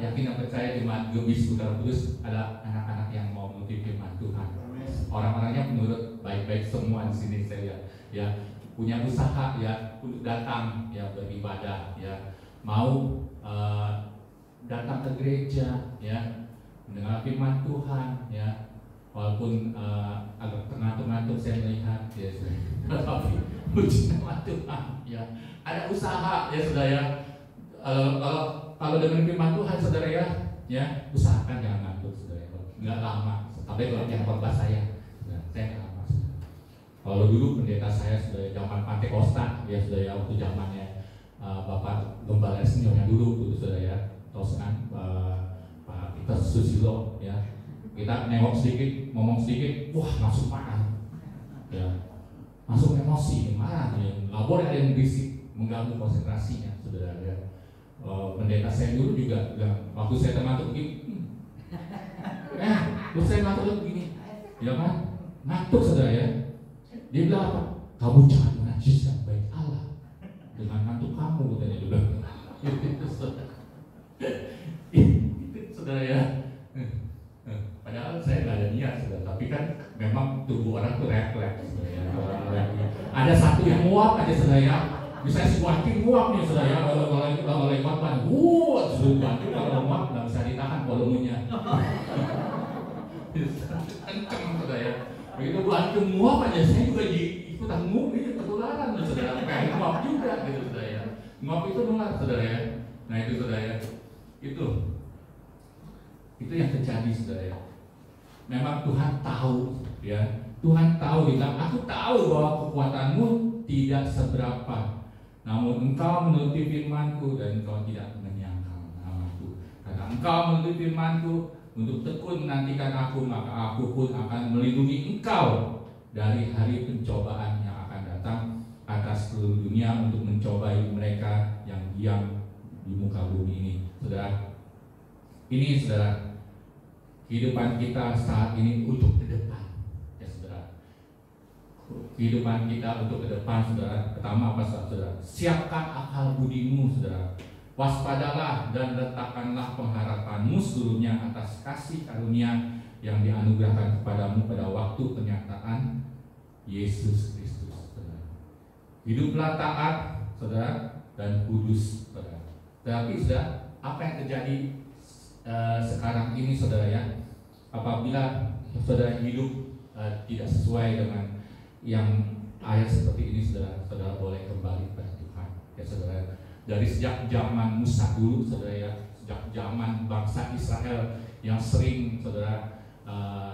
yakin dan percaya jemaat Gebis Putra Kudus ada anak-anak yang mau menuruti firman Tuhan. Orang-orangnya menurut baik-baik semua di sini, saya ya, punya usaha, ya, untuk datang, ya, beribadah, ya, mau datang ke gereja, ya, mendengar firman Tuhan, ya. Walaupun agak tengah-tengah saya melihat, ya, tapi puji nama Tuhan, ya. Ada usaha, ya saudara ya. Kalau dengan firman Tuhan, saudara ya, usahakan jangan ngantuk, saudara. Nggak lama, tapi kalau yang khotbah saya nggak lama. Kalau dulu pendeta saya sudah zaman Pantekosta, ya saudara ya, waktu zamannya Bapak Gembala Senior yang dulu, saudara ya, terus kan Pak Peter Susilo, ya. Kita nengok sedikit, ngomong sedikit, wah langsung marah, ya. masuk emosi, marah, nggak boleh ada yang berisik mengganggu konsentrasinya, saudara ya. Pendeta saya dulu juga bilang, waktu saya termasuk begini, terus saya ngantuk begini, ya kan, ngantuk saudara ya. Dia bilang apa? Kamu jangan menajiskan baik Allah dengan ngantuk kamu, katanya dia bilang. Itu saudara ya. Padahal saya nggak ada niat, saudara. Tapi kan memang tubuh orang tuh refleks, saudara ya. Ada satu yang muap aja, saudara ya. Misalnya si Wati muap nih, saudara ya. Kalau lagi khotbah, suruh Wati kalau muap nggak bisa ditahan volumenya. Kenceng, saudara ya. Begitu Wati muap aja, saya juga ikutan muap, ini ketularan, saudara. Kayak muap juga, gitu, saudara ya. Muap itu nular, saudara ya. Nah itu, saudara ya. Itu yang terjadi, saudara ya. Memang Tuhan tahu, ya. Tuhan tahu, bilang, aku tahu bahwa kekuatanmu tidak seberapa, namun engkau menuruti firmanku dan engkau tidak menyangkal namaku. Karena engkau menuruti firmanku untuk tekun menantikan aku, maka aku pun akan melindungi engkau dari hari pencobaan yang akan datang atas seluruh dunia untuk mencobai mereka yang diam di muka bumi ini. Saudara, ini saudara, kehidupan kita saat ini untuk ke depan, ya saudara. Kehidupan kita untuk ke depan, saudara. Pertama apa, saudara? Siapkan akal budimu, saudara. Waspadalah dan letakkanlah pengharapanmu seluruhnya atas kasih karunia yang dianugerahkan kepadamu pada waktu penyataan Yesus Kristus, saudara. Hiduplah taat, saudara, dan kudus, saudara. Tapi saudara, apa yang terjadi sekarang ini, saudara ya, apabila saudara hidup tidak sesuai dengan yang ayat seperti ini, saudara boleh kembali kepada Tuhan, ya saudara. Dari sejak zaman Musa dulu, saudara ya, sejak zaman bangsa Israel yang sering, saudara,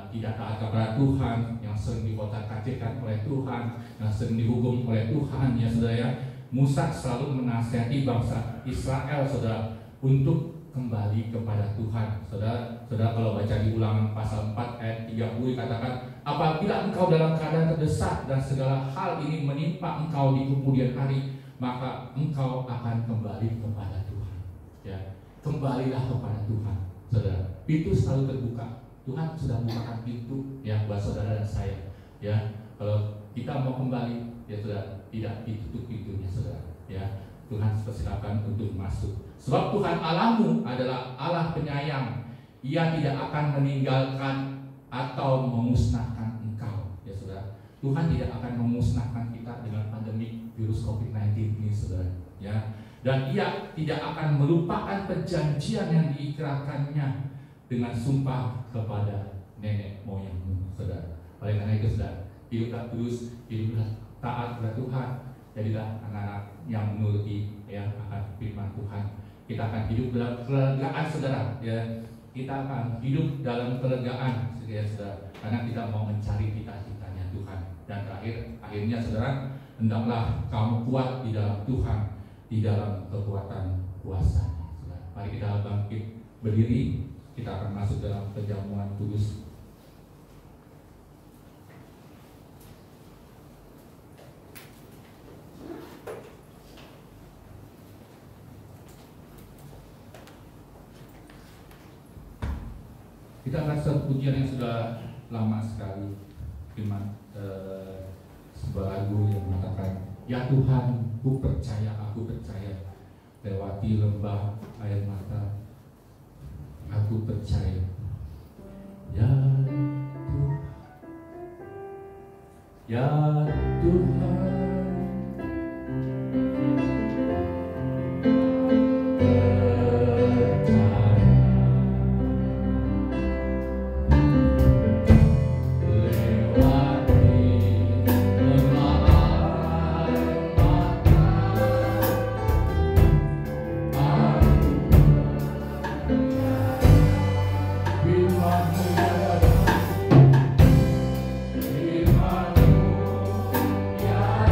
tidak taat kepada Tuhan, yang sering dikotak-katikkan oleh Tuhan, yang sering dihukum oleh Tuhan, ya saudara ya. Musa selalu menasihati bangsa Israel, saudara, untuk kembali kepada Tuhan. Saudara kalau baca di Ulangan pasal 4 ayat 30 dikatakan, apabila engkau dalam keadaan terdesak dan segala hal ini menimpa engkau di kemudian hari, maka engkau akan kembali kepada Tuhan. Ya, kembalilah kepada Tuhan, saudara. Pintu selalu terbuka. Tuhan sudah membukakan pintu, ya, buat saudara dan saya. Ya, kalau kita mau kembali, ya saudara, tidak ditutup pintunya, saudara. Ya, Tuhan persilakan untuk masuk. Sebab Tuhan Allahmu adalah Allah penyayang. Ia tidak akan meninggalkan atau memusnahkan engkau, ya saudara. Tuhan tidak akan memusnahkan kita dengan pandemi virus COVID-19 ini, saudara. Ya, dan Ia tidak akan melupakan perjanjian yang diikrarkannya dengan sumpah kepada nenek moyangmu, saudara. Oleh karena itu, saudara, hiduplah kudus, hiduplah taat kepada Tuhan. Jadilah anak-anak yang menuruti, ya, akan firman Tuhan. Kita akan hidup dalam kelegaan, saudara. Ya, kita akan hidup dalam kelegaan, ya, saudara, karena kita mau mencari cita-citanya Tuhan. Dan akhirnya, saudara, hendaklah kamu kuat di dalam Tuhan, di dalam kekuatan kuasa-Nya, saudara. Mari kita bangkit berdiri. Kita akan masuk dalam perjamuan kudus. Kita akan satu pujian yang sudah lama sekali, firman sebuah lagu yang mengatakan, ya Tuhan, aku percaya, lewati lembah air mata, aku percaya. Ya Tuhan, ya Tuhan, Firman-Mu, ya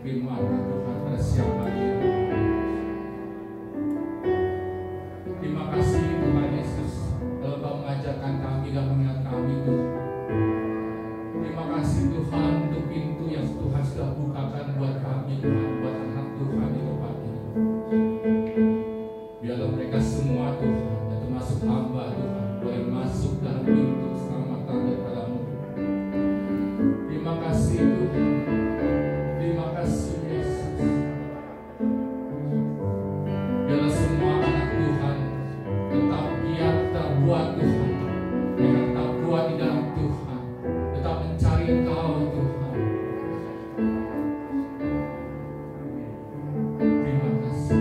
firman Tuhan pada siang hari ini. Terima kasih Tuhan Yesus, kalau Kau mengajarkan kami dan mengingat kami Tuhan. Terima kasih Tuhan untuk pintu yang Tuhan sudah bukakan buat kami Tuhan, buat anak Tuhan di tempat ini. Biarlah mereka semua Tuhan, dan termasuk hamba Tuhan, boleh masuk dalam pintu keselamatan daripada-Mu. Terima kasih Tuhan. Terima kasih Yesus. Biarlah semua anak Tuhan tetap giat, tetap kuat Tuhan. Mereka tetap kuat di dalam Tuhan, tetap mencari Engkau Tuhan. Terima kasih.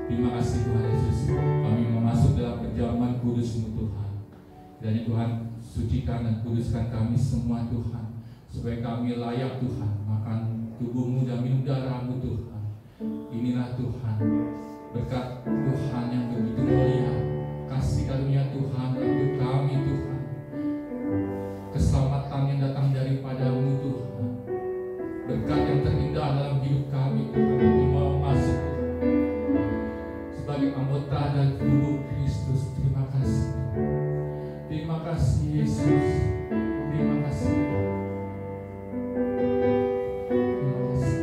Terima kasih Tuhan Yesus, kami mau masuk dalam perjamuan kudus-Mu Tuhan. Dan Tuhan, sucikan dan kuduskan kami semua Tuhan, supaya kami layak Tuhan makan tubuh-Mu dan minum darah-Mu Tuhan. Inilah Tuhan, berkat Tuhan yang begitu mulia, kasih karunia Tuhan dalam hidup kami Tuhan, keselamatan yang datang daripada-Mu Tuhan, berkat yang terindah dalam hidup kami Tuhan. Kami mau masuk sebagai anggota dan tubuh Kristus. Terima kasih. Terima kasih Yesus. Terima kasih. Terima kasih.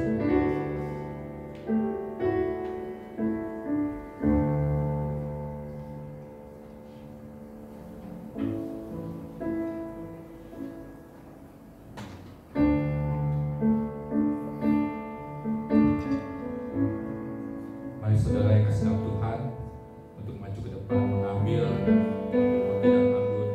Mari saudara yang kasih dalam Tuhan untuk maju ke depan mengambil roti dan anggur.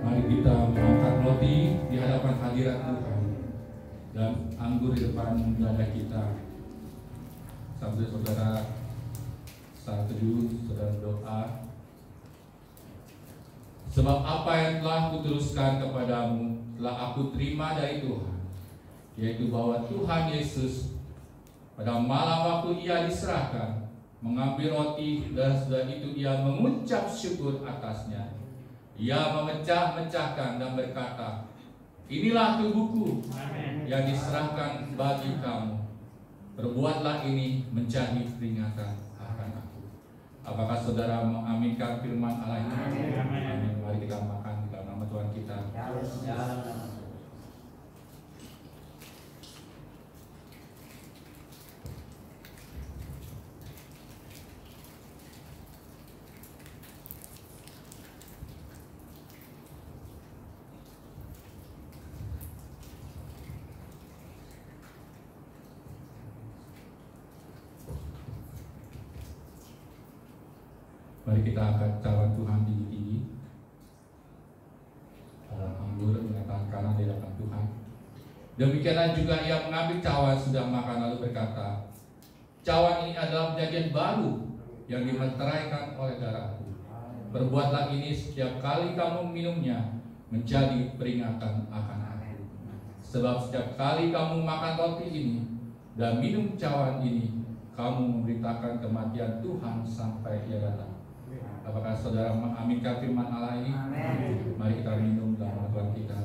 Mari kita mengangkat roti hadirat Tuhan dan anggur di depan dada kita. Sambil saudara saat teduh, saudara doa. Sebab apa yang telah kuteruskan kepadamu telah aku terima dari Tuhan, yaitu bahwa Tuhan Yesus pada malam waktu ia diserahkan mengambil roti, dan setelah itu ia mengucap syukur atasnya. Ia memecah-mecahkan dan berkata, inilah tubuhku yang diserahkan bagi kamu. Perbuatlah ini menjadi peringatan akan aku. Apakah saudara mengaminkan firman Allah ini? Amin. Mari kita makan di dalam nama Tuhan kita. Mari kita angkat cawan Tuhan tinggi-tinggi. Anggur mengatakan kanan di hadapan Tuhan. Demikianlah juga ia mengambil cawan sudah makan lalu berkata, cawan ini adalah perjanjian baru yang dimeteraikan oleh darahku. Perbuatlah ini setiap kali kamu minumnya menjadi peringatan akan aku. Sebab setiap kali kamu makan roti ini dan minum cawan ini, kamu memberitakan kematian Tuhan sampai ia datang. Apakah saudara mengaminkan firman Allah ini? Amin. Mari kita minum dalam nama Tuhan kita.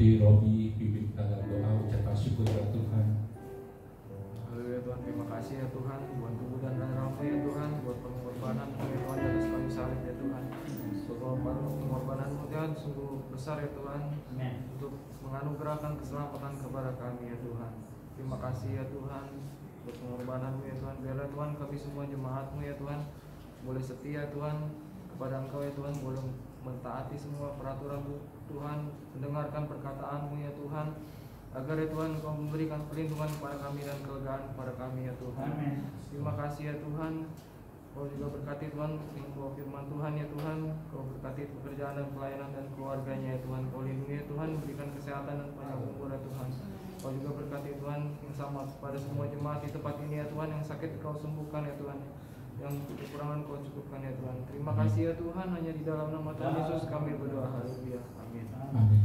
Robi pimpin kita dalam doa ucapan syukur kepada Tuhan. Haleluya Tuhan, terima kasih ya Tuhan buat tubuh dan darah-Mu ya Tuhan, buat pengorbanan ya Tuhan atas kayu salib ya Tuhan. Pengorbanan-Mu Tuhan sungguh besar ya Tuhan. Amen. Untuk menganugerahkan keselamatan kepada kami ya Tuhan. Terima kasih ya Tuhan buat pengorbanan-Mu ya Tuhan. Biarlah Tuhan kami semua jemaat-Mu ya Tuhan boleh setia Tuhan kepada Engkau ya Tuhan, boleh mentaati semua peraturan-Mu Tuhan, mendengarkan perkataan-Mu ya Tuhan, agar ya Tuhan Engkau memberikan perlindungan kepada kami dan kelegaan kepada kami ya Tuhan. Amen. Terima kasih ya Tuhan. Kau juga berkati Tuhan membawa firman Tuhan ya Tuhan. Kau berkati pekerjaan dan pelayanan dan keluarganya ya Tuhan. Kau lindungi ya Tuhan, berikan kesehatan dan panjang umur ya Tuhan. Kau juga berkati Tuhan yang sama pada semua jemaat di tempat ini ya Tuhan, yang sakit Kau sembuhkan ya Tuhan, yang kekurangan Kau cukupkan ya Tuhan. Terima kasih ya Tuhan, hanya di dalam nama Tuhan Yesus kami berdoa. Haleluya. Amin. Amin.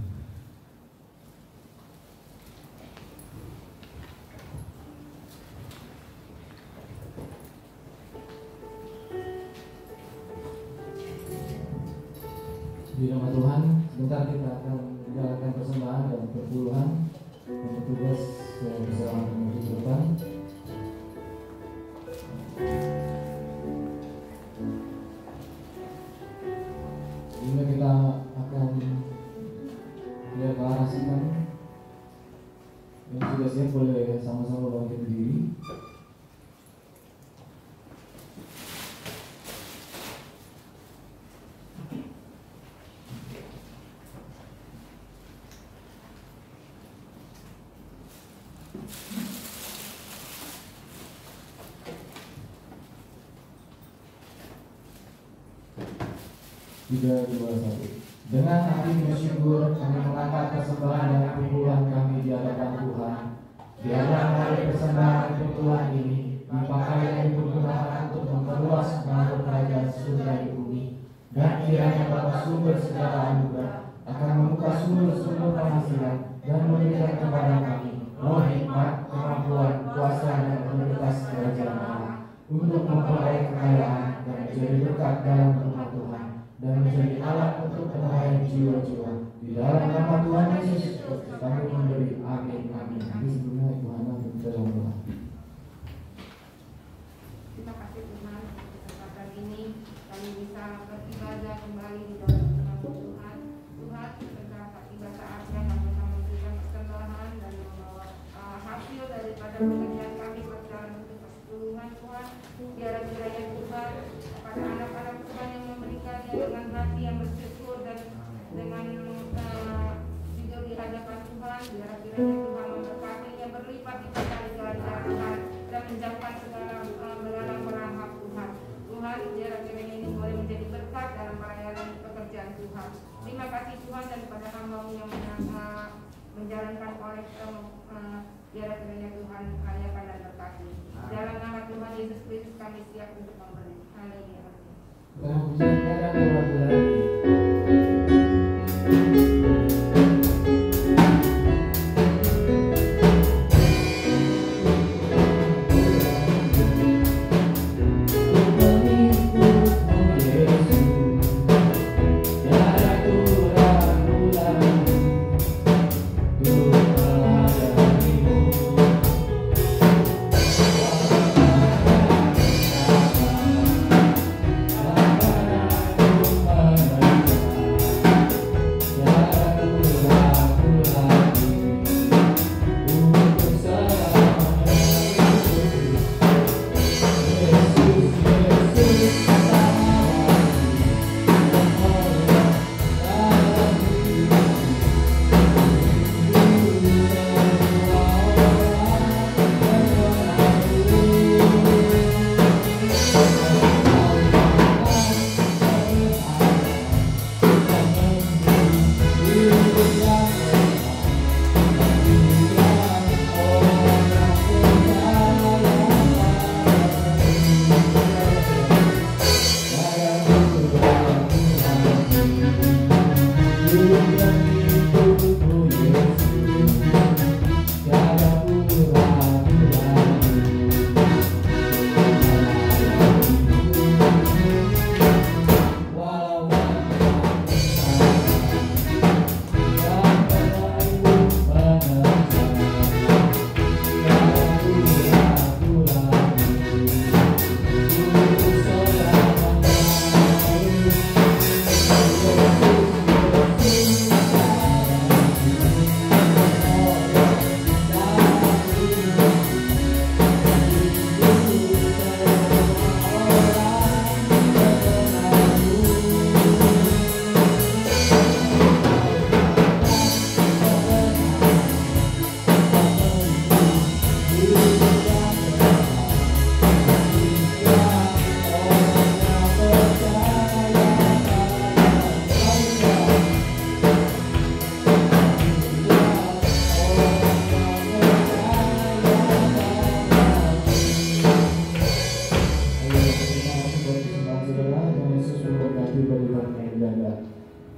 Di nama Tuhan, sebentar kita akan menjalankan persembahan dan perpuluhan untuk tugas bersama menuju ke depan. Sehingga kita akan deklarasikan. Yang sudah siap boleh sama-sama bangkit berdiri. Tiga, dua, satu. Dengan hati bersyukur kami mengangkat persembahan dan perpuluhan kami di hadapan Tuhan. Biarlah melalui persembahan dan perpuluhan ini dipakai dan digunakan untuk memperluas pengaruh kerajaan surga di bumi. Dan kiranya Bapa sumber segala anugerah akan membuka sumber-sumber penghasilan dan memberikan kepada kami roh hikmat, kemampuan, kuasa dan otoritas kerajaan Allah untuk memperoleh kekayaan dan menjadi berkat dalam rumah Tuhan dan menjadi alat untuk penyelayan jiwa-jiwa. Di dalam nama Tuhan Yesus kami memberi. Amin. Amin. Ini sebelumnya Ibu Hana berbicara dalam doa. Terima kasih Tuhan untuk kesempatan ini kami bisa beribadah kembali di dalam nama Tuhan. Tuhan, segera tiba saatnya kami akan memberikan persembahan kepada pekerjaan kami perjalanan untuk perlindungan Tuhan. Biar kiranya Tuhan kepada anak-anak Tuhan yang memberikannya dengan hati yang bersyukur dan dengan jujur di hadapan Tuhan. Biar kiranya Tuhan memberkatinya berlipat-lipat kali gandah Tuhan dan menjauhkan segala melarang-melanggar Tuhan. Tuhan, biar kiranya ini boleh menjadi berkat dalam pelayanan pekerjaan Tuhan. Terima kasih Tuhan dan kepada hamba-Mu yang menjalankan oleh biar kiranya Tuhan kayakan dan berkati. Dalam nama Tuhan Yesus Kristus kami siap untuk memberi. Haleluya. Dalam pujian kadang lagu lagi.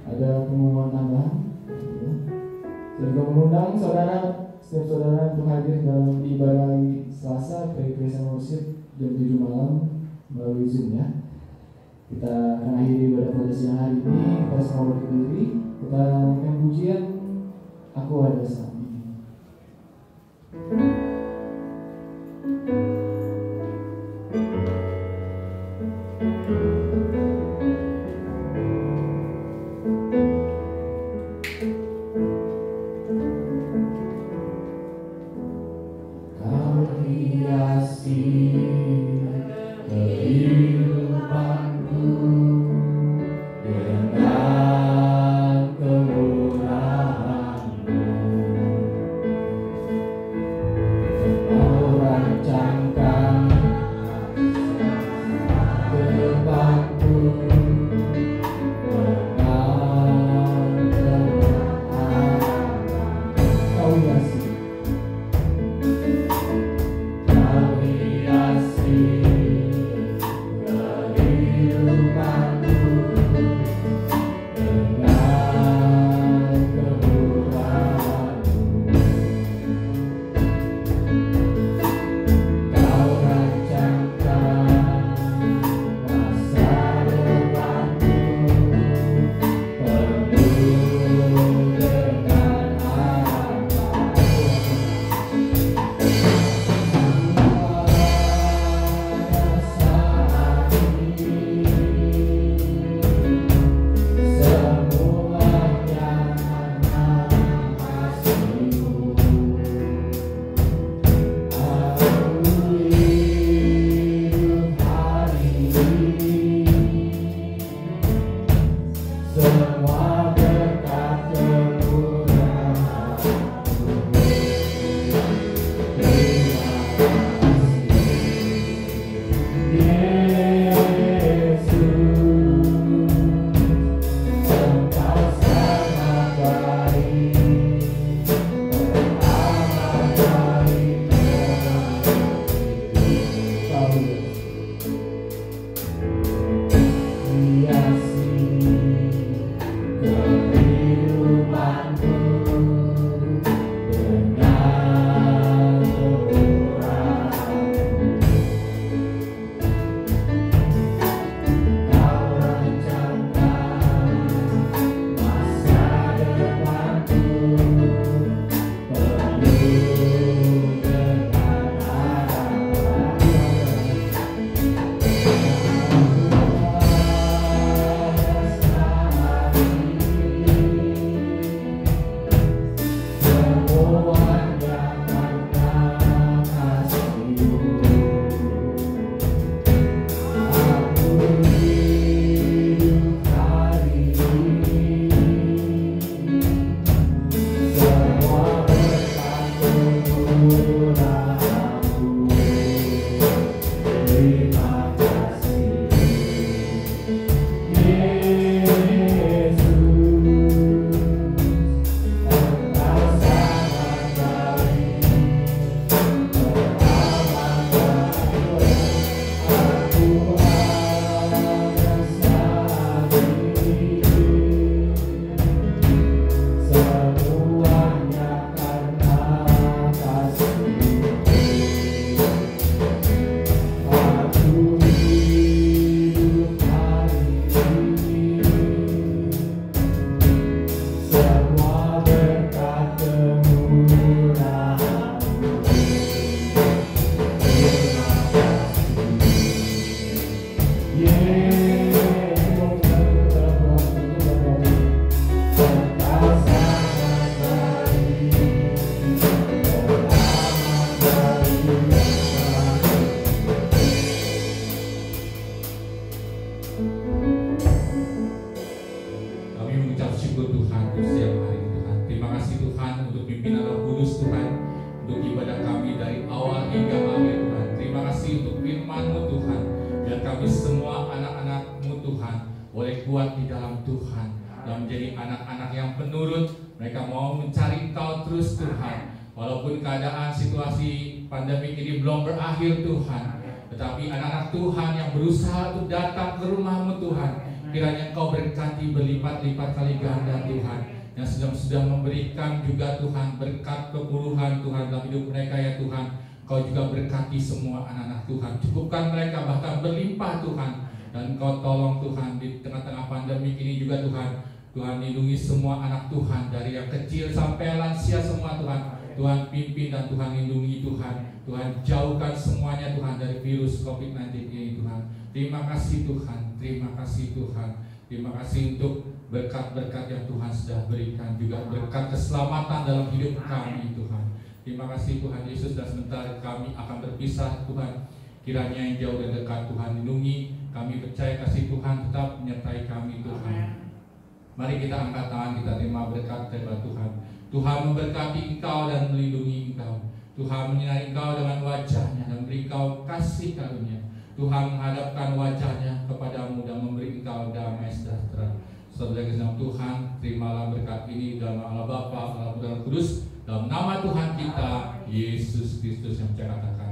Ada pengumuman tambahan. Saya mengundang setiap saudara untuk hadir dalam ibadah Selasa Pre-Creation Worship jam 7 malam melalui Zoom ya. Kita akan akhiri ibadah pada siang hari ini. Kita semua berdiri, kita naikkan pujian Aku Ada Saat Ini. Dengan kemurahan-Mu. Kami mengucap syukur Tuhan untuk setiap hari Tuhan. Terima kasih Tuhan untuk pimpinan Roh Kudus Tuhan, untuk ibadah kami dari awal hingga akhir Tuhan. Terima kasih untuk firman-Mu Tuhan. Biar kami semua anak-anak-Mu Tuhan boleh kuat di dalam Tuhan dan menjadi anak-anak yang penurut. Mereka mau mencari Engkau terus Tuhan. Walaupun keadaan situasi pandemi ini belum berakhir Tuhan, tetapi anak-anak Tuhan yang berusaha untuk datang ke rumah-Mu Tuhan, kiranya Engkau berkati berlipat-lipat kali ganda Tuhan, yang sudah memberikan juga Tuhan berkat kepuluhan Tuhan dalam hidup mereka ya Tuhan. Engkau juga berkati semua anak-anak Tuhan, cukupkan mereka bahkan berlimpah Tuhan, dan Engkau tolong Tuhan di tengah-tengah pandemi ini juga Tuhan. Tuhan lindungi semua anak Tuhan dari yang kecil sampai lansia semua Tuhan. Tuhan pimpin dan Tuhan lindungi Tuhan. Tuhan jauhkan semuanya Tuhan dari virus COVID-19 ini Tuhan. Terima kasih Tuhan, terima kasih Tuhan. Terima kasih untuk berkat-berkat yang Tuhan sudah berikan, juga berkat keselamatan dalam hidup kami Tuhan. Terima kasih Tuhan Yesus, dan sebentar kami akan berpisah Tuhan. Kiranya yang jauh dan dekat Tuhan lindungi. Kami percaya kasih Tuhan tetap menyertai kami Tuhan. Mari kita angkat tangan, kita terima berkat dari Tuhan. Tuhan memberkati engkau dan melindungi engkau. Tuhan menyinari engkau dengan wajahnya dan beri engkau kasih karunia. Tuhan menghadapkan wajahnya kepadamu dan memberi engkau damai sejahtera. Saudara dalam Tuhan, terimalah berkat ini dalam Allah Bapa, Allah Putra, dan Roh Kudus, dalam nama Tuhan kita Yesus Kristus yang saya katakan.